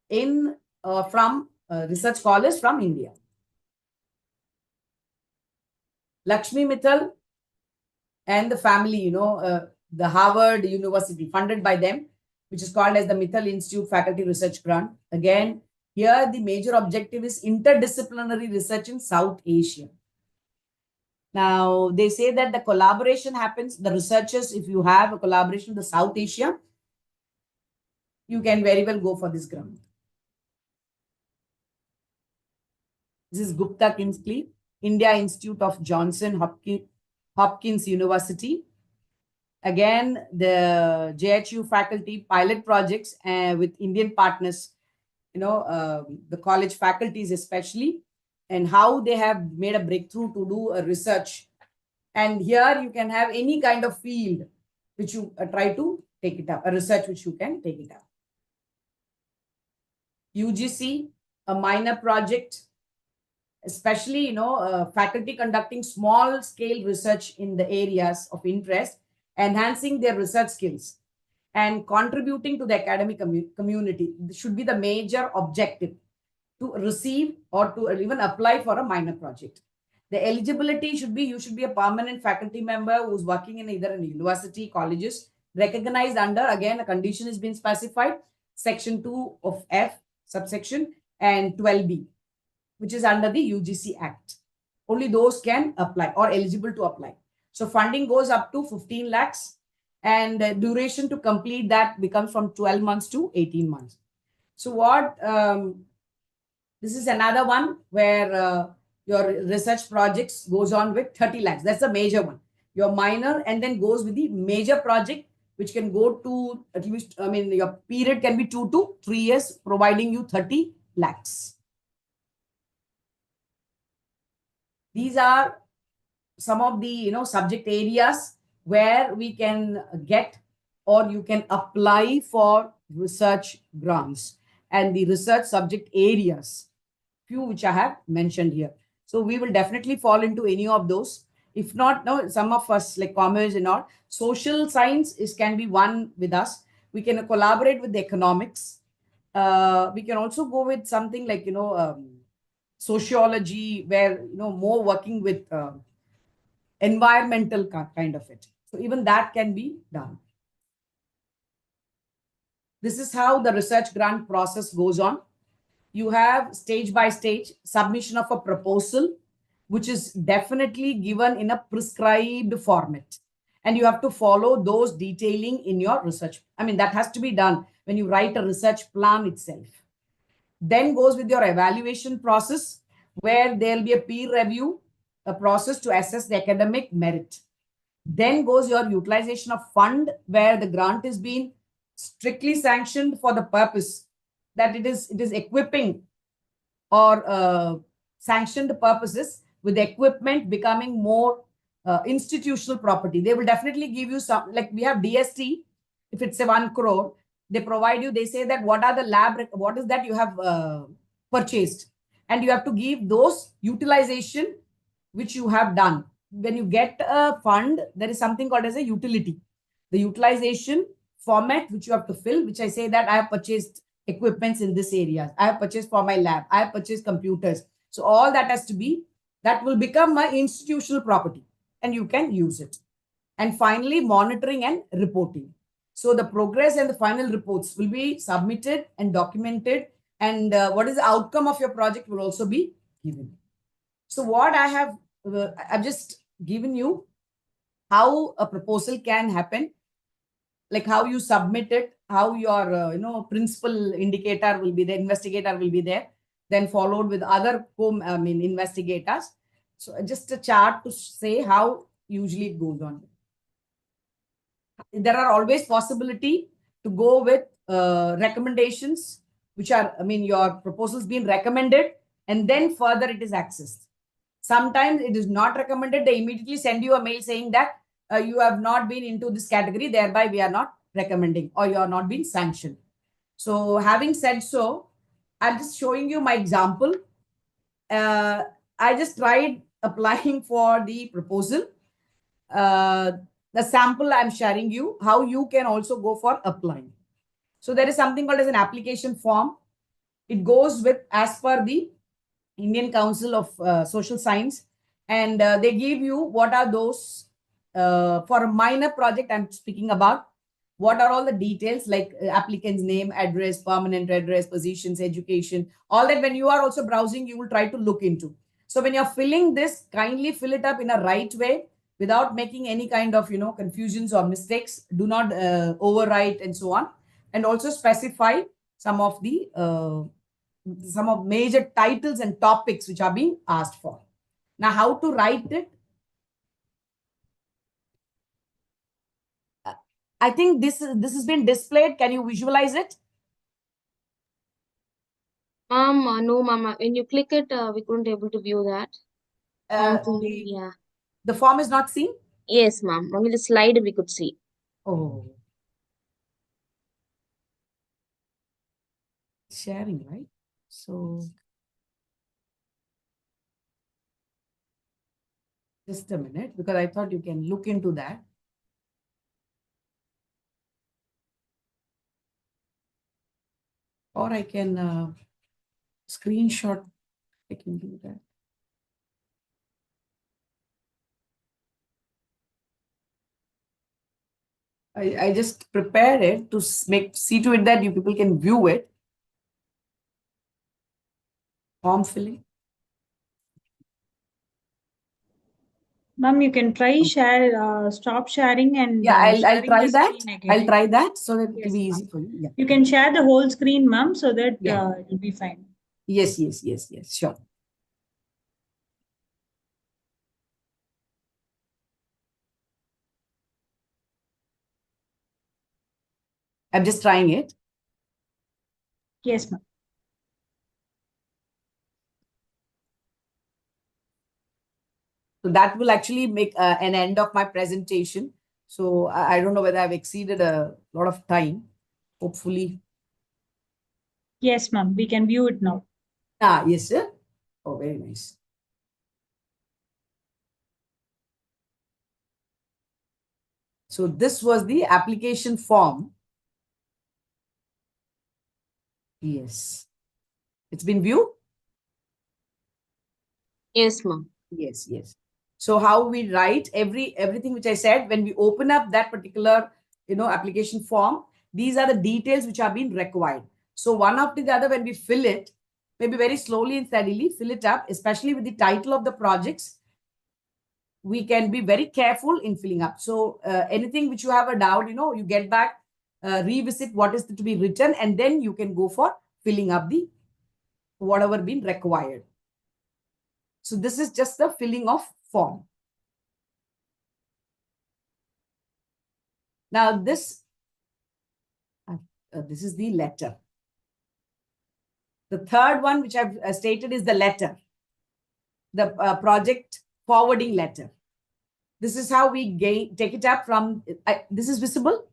from research scholars from India. Lakshmi Mittal and the family, the Harvard University, funded by them, which is called as the Mittal Institute Faculty Research Grant. Again, here the major objective is interdisciplinary research in South Asia. Now, they say that the collaboration happens, the researchers, if you have a collaboration with South Asia, you can very well go for this grant. This is Gupta Kingsley, India Institute of Johnson Hopkins University. Again, the JHU faculty pilot projects with Indian partners, the college faculties especially, and how they have made a breakthrough to do a research. And here you can have any kind of field which you try to take it up, a research which you can take it up. UGC, a minor project, especially, faculty conducting small scale research in the areas of interest, enhancing their research skills and contributing to the academic community. This should be the major objective, to receive or to even apply for a minor project. The eligibility should be, you should be a permanent faculty member who's working in either in university, colleges, recognized under, again, a condition is being specified, section 2 of F, subsection, and 12B, which is under the UGC Act. Only those can apply or eligible to apply. So funding goes up to 15 lakhs and the duration to complete that becomes from 12 months to 18 months. So what, this is another one where your research projects goes on with 30 lakhs. That's a major one. Your minor and then goes with the major project, which can go to at least, your period can be 2 to 3 years, providing you 30 lakhs. These are some of the, subject areas where we can get or you can apply for research grants and the research subject areas, few which I have mentioned here. So we will definitely fall into any of those. If not, no, some of us like commerce and all, social science can be one with us. We can collaborate with the economics. We can also go with something like, sociology, where, more working with environmental kind of it. So even that can be done. This is how the research grant process goes on. You have stage by stage submission of a proposal, which is definitely given in a prescribed format. and you have to follow those detailing in your research. I mean, that has to be done when you write a research plan itself. Then goes with your evaluation process, where there'll be a peer review, a process to assess the academic merit. Then goes your utilization of fund, where the grant is being strictly sanctioned for the purpose that it is equipping or sanctioned purposes, with the equipment becoming more institutional property. They will definitely give you some, like we have DST, if it's a 1 crore, they provide you, they say that what are the what is that you have purchased, and you have to give those utilization which you have done. When you get a fund, there is something called as a utility, the utilization format which you have to fill, which I say that I have purchased equipments in this area, I have purchased for my lab, I have purchased computers. So all that has to be, that will become my institutional property and you can use it. And finally, monitoring and reporting. So the progress and the final reports will be submitted and documented, and what is the outcome of your project will also be given. So what I have, I've just given you how a proposal can happen, like how you submit it, how your principal indicator will be there, investigator will be there, then followed with other investigators. So just a chart to say how usually it goes on. There are always possibility to go with recommendations, which are, your proposals being recommended, and then further it is accessed. Sometimes it is not recommended. They immediately send you a mail saying that you have not been into this category, thereby we are not recommending, or you are not being sanctioned. So having said so, I'm just showing you my example. I just tried applying for the proposal. The sample I'm sharing you, how you can also go for applying. So there is something called as an application form. It goes with as per the Indian Council of Social Science, and they give you what are those for a minor project I'm speaking about. What are all the details, like applicant's name, address, permanent address, positions, education, all that when you are also browsing, you will try to look into. So when you're filling this, kindly fill it up in a right way without making any kind of confusions or mistakes. Do not overwrite and so on. And also specify some of major titles and topics which are being asked for. Now, how to write it? I think this has been displayed. Can you visualize it? No, mama. When you click it, we couldn't able to view that. Yeah. The form is not seen? Yes, ma'am. Only the slide we could see. Oh. Sharing, right? So just a minute, because I thought you can look into that. Or I can screenshot. I can do that. I just prepared it to see to it that you people can view it. Form filling. Ma'am, you can try stop sharing and Yeah, I'll sharing try the that. screen again. I'll try that so that it Yes, will be ma'am. easy for you. Yeah. You can share the whole screen, ma'am, so that Yeah. it will be fine. Yes, sure. I'm just trying it. Yes, ma'am. So that will actually make an end of my presentation. So I don't know whether I've exceeded a lot of time. Hopefully. Yes, ma'am. We can view it now. Yes, sir. Oh, very nice. So this was the application form. Yes. It's been viewed? Yes, ma'am. Yes. So how we write everything which I said, when we open up that particular application form, these are the details which are being required. So one after the other, when we fill it, maybe very slowly and steadily fill it up, especially with the title of the projects. we can be very careful in filling up. So anything which you have a doubt, you get back, revisit what is to be written, and then you can go for filling up the whatever been required. So this is just the filling of form. Now this is the letter. The third one which I've stated is the letter, the project forwarding letter. This is how we take it up from, this is visible?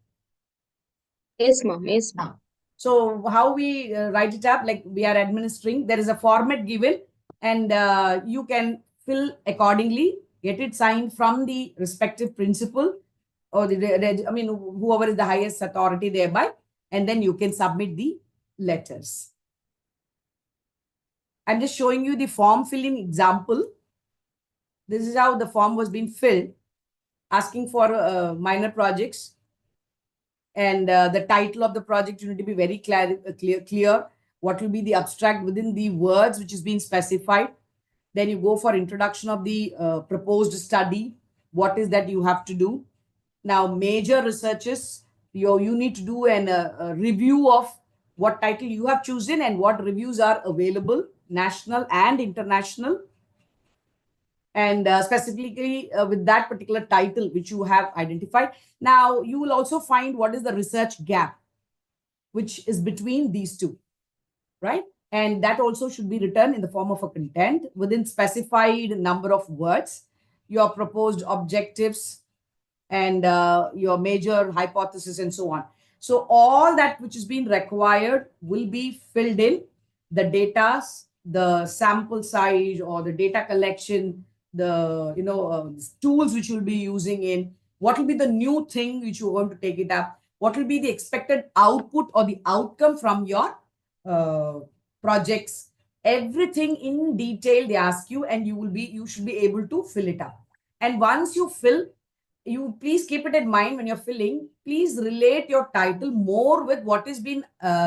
Yes, ma'am. Yes, ma'am. So how we write it up, like we are administering, there is a format given, and you can fill accordingly, get it signed from the respective principal or whoever is the highest authority thereby, and then you can submit the letters. I'm just showing you the form filling example. This is how the form was being filled, asking for minor projects. And the title of the project, you need to be very clear. What will be the abstract within the words which is being specified. Then you go for introduction of the proposed study. What is that you have to do? Now, major researches, you need to do a review of what title you have chosen and what reviews are available, national and international. And specifically with that particular title which you have identified. Now, you will also find what is the research gap, which is between these two, right? And that also should be written in the form of a content within specified number of words, your proposed objectives, and your major hypothesis, and so on. So all that which is being required will be filled in, the data, the sample size or the data collection, the tools which you'll be using in, what will be the new thing which you want to take it up, what will be the expected output or the outcome from your projects, everything in detail they ask you, and you should be able to fill it up. And once you fill, you please keep it in mind when you're filling, please relate your title more with what is being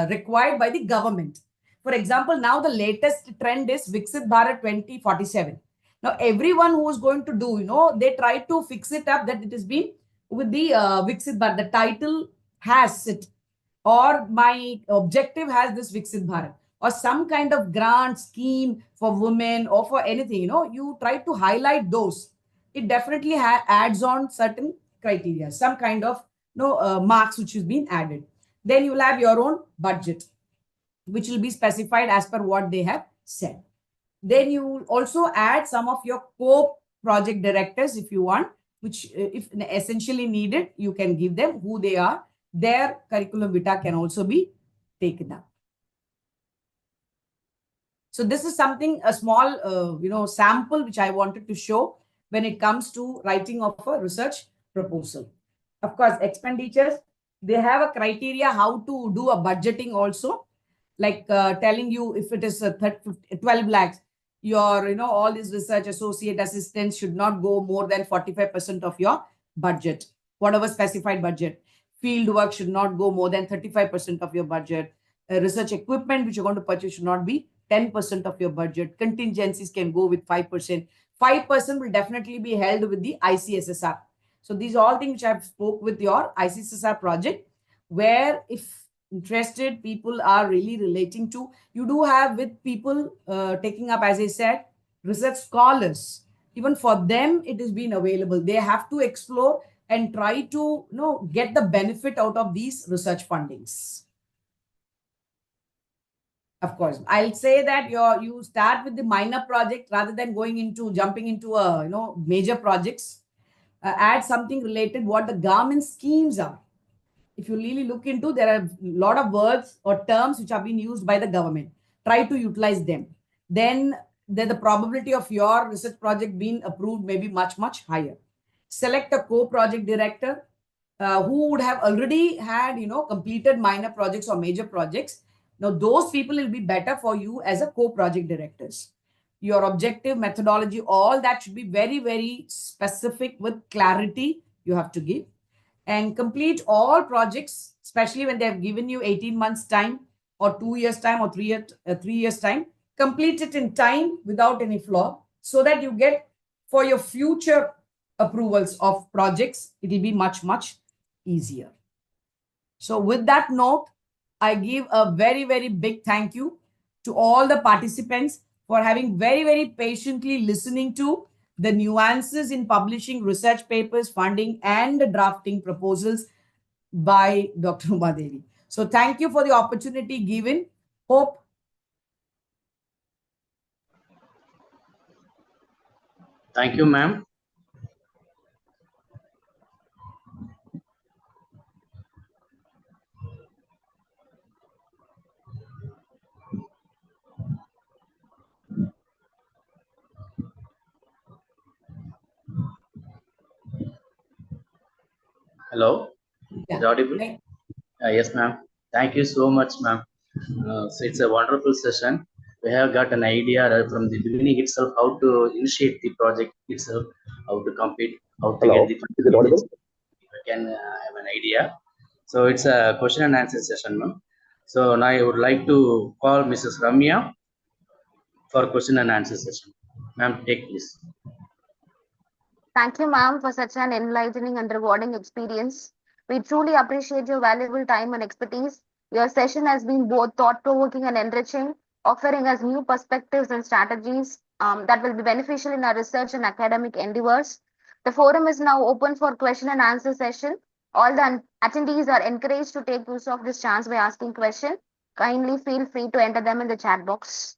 required by the government. For example, now the latest trend is Viksit Bharat 2047. Now, everyone who is going to do, they try to fix it up that it is been with the Viksit Bharat. The title has it, or my objective has this Viksit Bharat, or some kind of grant scheme for women or for anything, you try to highlight those. It definitely adds on certain criteria, some kind of marks which is being added. Then you will have your own budget, which will be specified as per what they have said. Then you will also add some of your co-project directors if you want, which if essentially needed, you can give them who they are. Their curriculum vitae can also be taken up. So this is something, a small, sample which I wanted to show when it comes to writing of a research proposal. Of course, expenditures, they have a criteria how to do a budgeting also, like telling you if it is 12 lakhs, your, all these research associate assistants should not go more than 45% of your budget, whatever specified budget. Field work should not go more than 35% of your budget. Research equipment which you're going to purchase should not be 10% of your budget. Contingencies can go with 5%. 5% will definitely be held with the ICSSR. So these are all things which I've spoke with your ICSSR project, where if interested people are really relating to, you do have with people taking up, as I said, research scholars. Even for them, it is being available. They have to explore and try to get the benefit out of these research fundings. Of course, I'll say that you start with the minor project rather than jumping into major projects. Add something related what the government schemes are. If you really look into, there are a lot of words or terms which have been used by the government. Try to utilize them. Then the probability of your research project being approved may be much, much higher. Select a co-project director who would have already had, completed minor projects or major projects. Now, those people will be better for you as a co-project directors. Your objective, methodology, all that should be very, very specific with clarity you have to give. And complete all projects, especially when they have given you 18 months time or 2 years time or 3 years time. Complete it in time without any flaw, so that you get for your future approvals of projects, it will be much, much easier. So with that note, I give a very, very big thank you to all the participants for having very, very patiently listening to the nuances in publishing research papers, funding, and drafting proposals by Dr. Devi. So thank you for the opportunity given. Hope. Thank you, ma'am. Hello, is it audible? Yes, ma'am. Thank you so much, ma'am. So it's a wonderful session. We have got an idea right from the beginning itself how to initiate the project itself, how to compete, how to Hello, get the is it audible? we can have an idea. So it's a question and answer session, ma'am. So now I would like to call Mrs. Ramya for question and answer session. Ma'am, take please. Thank you, ma'am, for such an enlightening and rewarding experience. We truly appreciate your valuable time and expertise. Your session has been both thought-provoking and enriching, offering us new perspectives and strategies that will be beneficial in our research and academic endeavors. The forum is now open for question and answer session. All the attendees are encouraged to take use of this chance by asking questions. Kindly feel free to enter them in the chat box.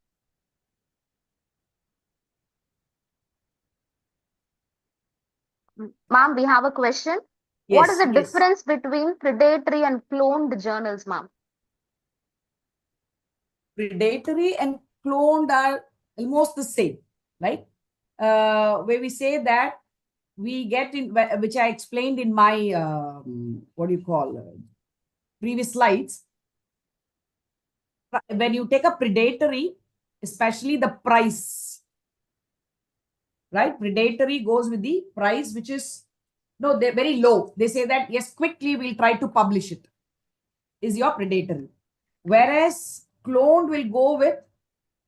Ma'am, we have a question. What is Yes, the yes. difference between predatory and cloned journals, ma'am? Predatory and cloned are almost the same, right? Where we say that we get in, which I explained in my, what do you call, previous slides. When you take a predatory, especially the price, right? Predatory goes with the price, which is, no, they're very low. They say that, yes, quickly we'll try to publish it, is your predatory. Whereas cloned will go with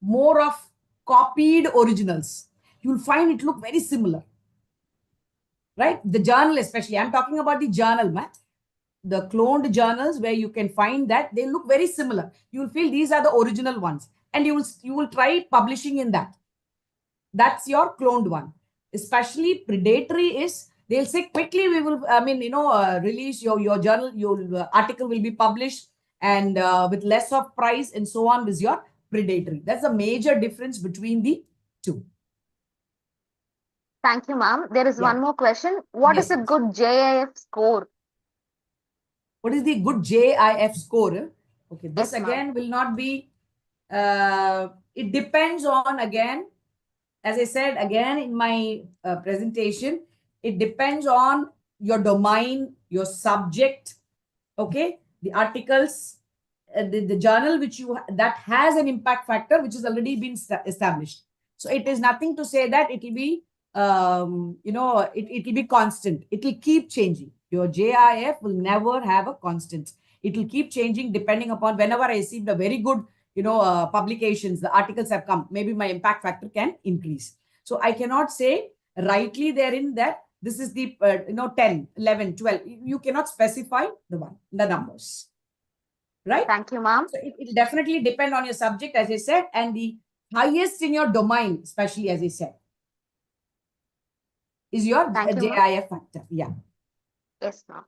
more of copied originals. You'll find it look very similar, right? The journal, especially, I'm talking about the journal, man. The cloned journals where you can find that they look very similar. You'll feel these are the original ones, and you will try publishing in that. That's your cloned one. Especially predatory is, they'll say quickly we will, release your journal, your article will be published, and with less of price and so on with your predatory. That's a major difference between the two. Thank you, ma'am. There is Yeah. one more question. What is Yes. a good JIF score? What is the good JIF score? Okay, this Yes, ma'am. again will not be, it depends on, again, as I said again in my presentation, it depends on your domain, your subject, okay, the articles, the journal which you that has an impact factor which has already been established. So it is nothing to say that it will be, it will be constant. It will keep changing. Your JIF will never have a constant. It will keep changing depending upon whenever I received a very good, publications, the articles have come, maybe my impact factor can increase. So I cannot say rightly therein that this is the, 10, 11, 12. You cannot specify the numbers. Right? Thank you, ma'am. So it will definitely depend on your subject, as I said, and the highest in your domain, especially as I said, is your JIF factor. Yeah. Yes, ma'am.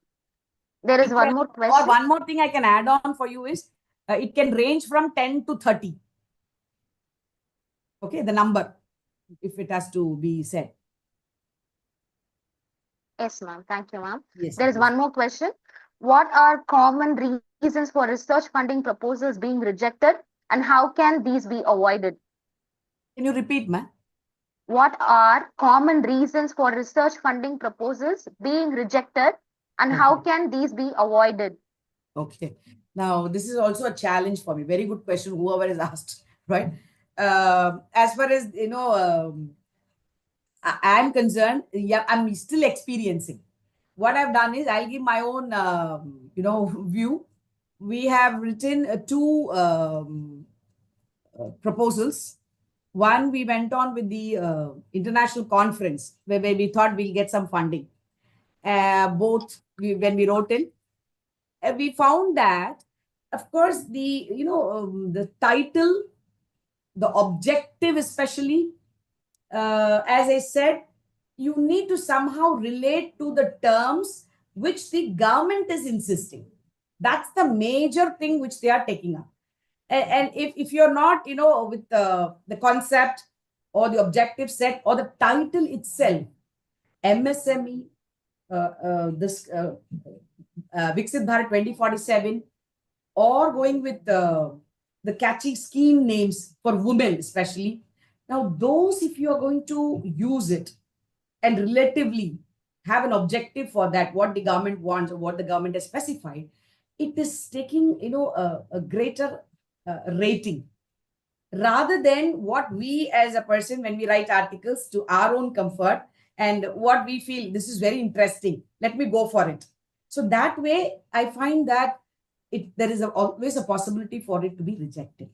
There is one more question. Or one more thing I can add on for you is, it can range from 10 to 30. Okay, the number, if it has to be said. Yes, ma'am. Thank you, ma'am. Yes. There is one more question. What are common reasons for research funding proposals being rejected, and how can these be avoided? Can you repeat, ma'am? What are common reasons for research funding proposals being rejected, and how can these be avoided? Okay. Now, this is also a challenge for me. Very good question, whoever is asked, right? As far as, I'm concerned, yeah, I'm still experiencing. What I've done is I'll give my own, view. We have written two proposals One, we went on with the international conference where we thought we'll get some funding. When we wrote in, we found that, of course, the title, the objective especially, as I said, you need to somehow relate to the terms which the government is insisting. That's the major thing which they are taking up. And if you're not, with the concept or the objective set or the title itself, MSME, Viksit Bharat 2047, or going with the catchy scheme names for women especially. Now, those, if you are going to use it and relatively have an objective for that, what the government wants or what the government has specified, it is taking, a greater rating rather than what we as a person, when we write articles to our own comfort and what we feel, this is very interesting, let me go for it. So that way, I find that there is always a possibility for it to be rejected.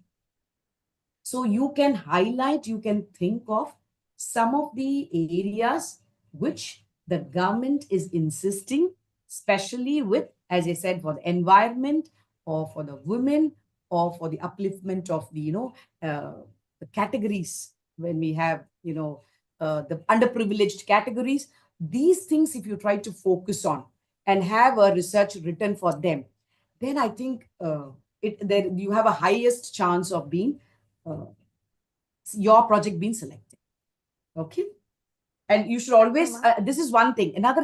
So you can highlight, you can think of some of the areas which the government is insisting, especially with, as I said, for the environment or for the women or for the upliftment of the, the categories when we have, the underprivileged categories. These things, if you try to focus on and have a research written for them, then I think you have a highest chance of being your project being selected. Okay. And you should always, this is one thing. Another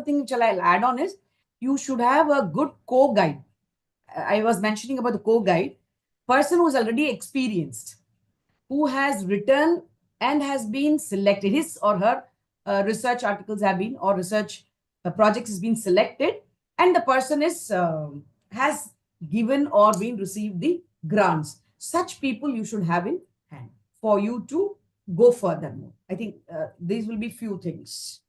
thing which I'll add on is you should have a good co-guide. I was mentioning about the co-guide, person who's already experienced, who has written and has been selected. His or her research articles have been, or research projects has been selected, and the person has given or been received the grants. Such people you should have in hand for you to go furthermore. I think these will be few things.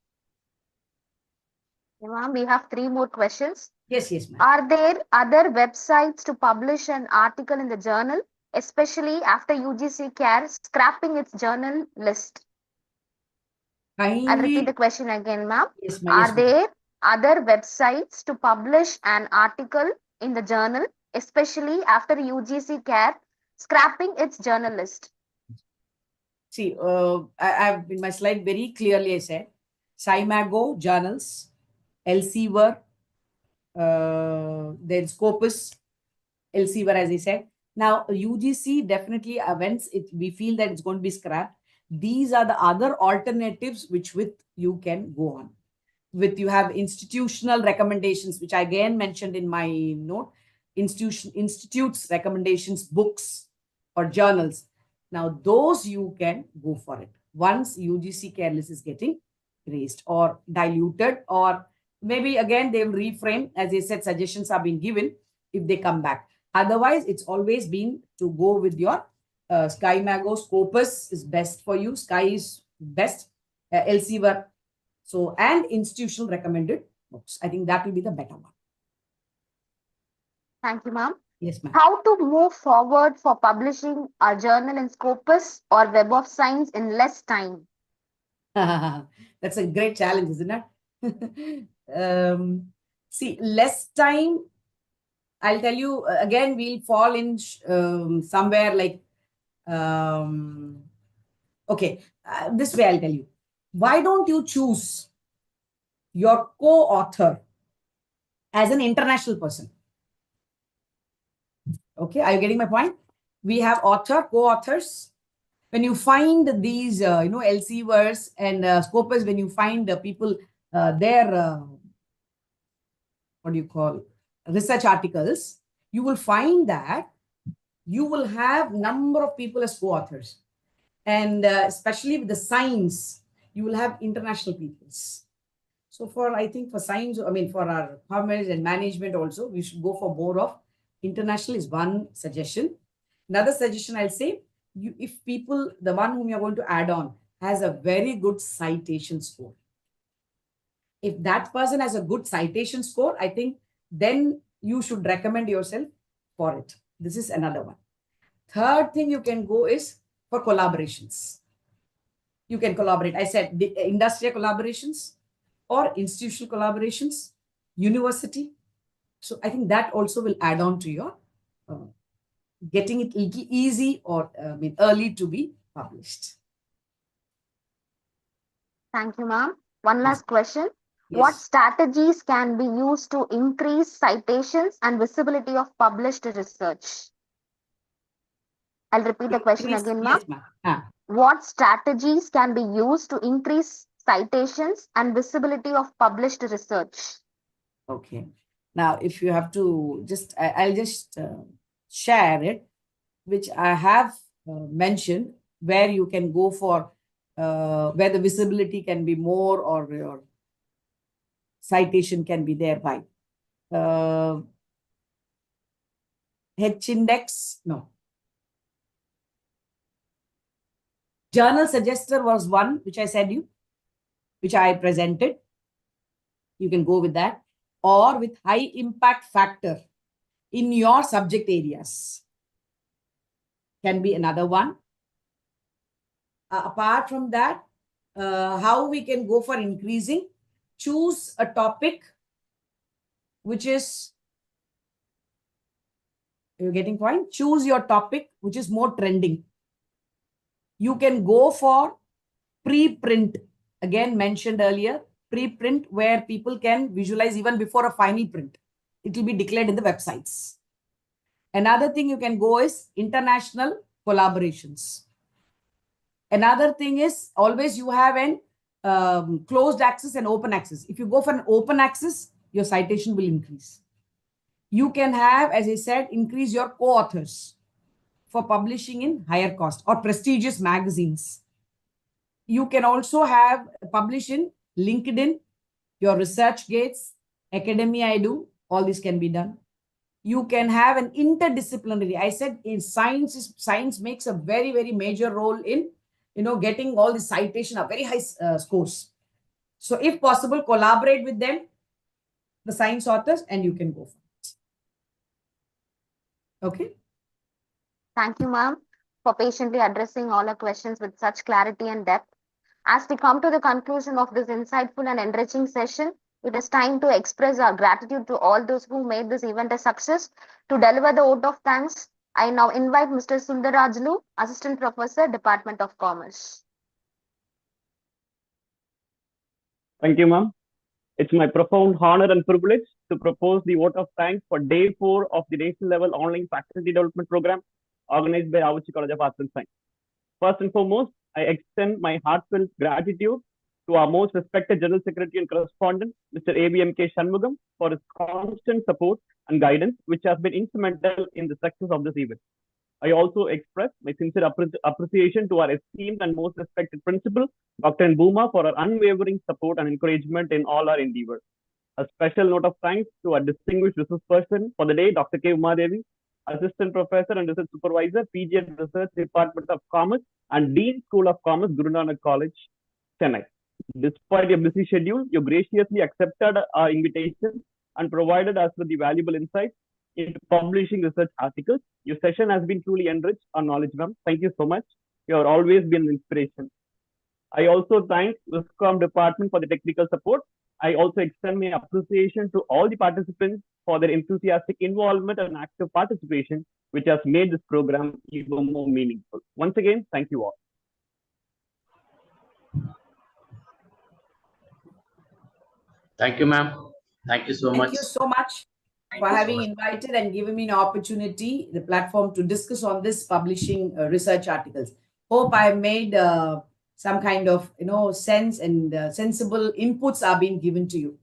Ma'am, we have 3 more questions. Yes, ma'am. Are there other websites to publish an article in the journal, especially after UGC CARE scrapping its journal list? I'll repeat the question again, ma'am. Yes, ma'am. Are there other websites to publish an article in the journal, especially after UGC CARE scrapping its journal list? See, I've in my slide very clearly I said, SciMago journals, Elsevier, then Scopus, Elsevier, as I said. Now, UGC definitely, when we feel that it's going to be scrapped, these are the other alternatives which with you can go on. You have institutional recommendations, which I again mentioned in my note, institutes recommendations, books or journals. Now, those you can go for it once UGC CARE list is getting raised or diluted, or maybe again they will reframe. As I said, suggestions are being given if they come back. Otherwise, it's always been to go with your SciMago. Scopus is best for you. Sky is best. Elsevier. So, and institutional recommended books. I think that will be the better one. Thank you, ma'am. Yes, ma'am. How to move forward for publishing a journal in Scopus or Web of Science in less time? That's a great challenge, isn't it? See, less time, I'll tell you, again, we'll fall in somewhere like, okay, this way I'll tell you. Why don't you choose your co-author as an international person? Okay, are you getting my point? We have author, co-authors. When you find these, Elseviers and Scopus, when you find people, their, what do you call, research articles, you will find that you will have number of people as co-authors. And especially with the science, you will have international peoples. So I think for science, for our commerce and management also, we should go for more of international is one suggestion. Another suggestion I'll say, if the one whom you're going to add on has a very good citation score. If that person has a good citation score, I think then you should recommend yourself for it. This is another one. Third thing you can go is for collaborations. You can collaborate. I said the industrial collaborations or institutional collaborations, university. So I think that also will add on to your getting it easy or early to be published. Thank you, ma'am. One Yes. last question. Yes. What strategies can be used to increase citations and visibility of published research? I'll repeat the question again, ma'am. Yes, ma'am. What strategies can be used to increase citations and visibility of published research? Okay. Now, if you have to just, I'll just share it, which I have mentioned, where you can go for, where the visibility can be more or your citation can be thereby. H index, no. Journal suggester was one, which I said you, which I presented. You can go with that. Or with high impact factor in your subject areas. Can be another one. Apart from that, how we can go for increasing, choose a topic which is, you're getting point? Choose your topic which is more trending. You can go for pre-print, again mentioned earlier, pre-print where people can visualize even before a final print. It will be declared in the websites. Another thing you can go is international collaborations. Another thing is always you have an closed access and open access. If you go for an open access, your citation will increase. You can have, as I said, increase your co-authors for publishing in higher cost or prestigious magazines. You can also have publish in LinkedIn, your research gates, Academia Edu, all this can be done. You can have an interdisciplinary. I said in science makes a very, very major role in, getting all the citation of very high scores. So if possible, collaborate with them, the science authors, and you can go for it. Okay. Thank you, ma'am, for patiently addressing all our questions with such clarity and depth. As we come to the conclusion of this insightful and enriching session, it is time to express our gratitude to all those who made this event a success. To deliver the vote of thanks, I now invite Mr. Sundarajulu, Assistant Professor, Department of Commerce. Thank you, ma'am. It's my profound honor and privilege to propose the vote of thanks for Day 4 of the National Level Online Faculty Development Program organized by Avuchi College of Arts and Science. First and foremost, I extend my heartfelt gratitude to our most respected General Secretary and Correspondent, Mr. ABMK Shanmugam, for his constant support and guidance, which has been instrumental in the success of this event. I also express my sincere appreciation to our esteemed and most respected principal, Dr. Nbuma, for her unwavering support and encouragement in all our endeavors. A special note of thanks to our distinguished resource person for the day, Dr. K. Devi, Assistant Professor and Research Supervisor, PG and Research Department of Commerce and Dean School of Commerce, Guru Nanak College, Chennai. Despite your busy schedule, you graciously accepted our invitation and provided us with the valuable insights into publishing research articles. Your session has been truly enriched our knowledge, ma'am. Thank you so much. You have always been an inspiration. I also thank the SCOM department for the technical support. I also extend my appreciation to all the participants for their enthusiastic involvement and active participation, which has made this program even more meaningful. Once again, thank you all. Thank you, ma'am. Thank you so much. Thank you so much for having invited and given me an opportunity, the platform to discuss on this publishing research articles. Hope I made some kind of sense and sensible inputs are being given to you.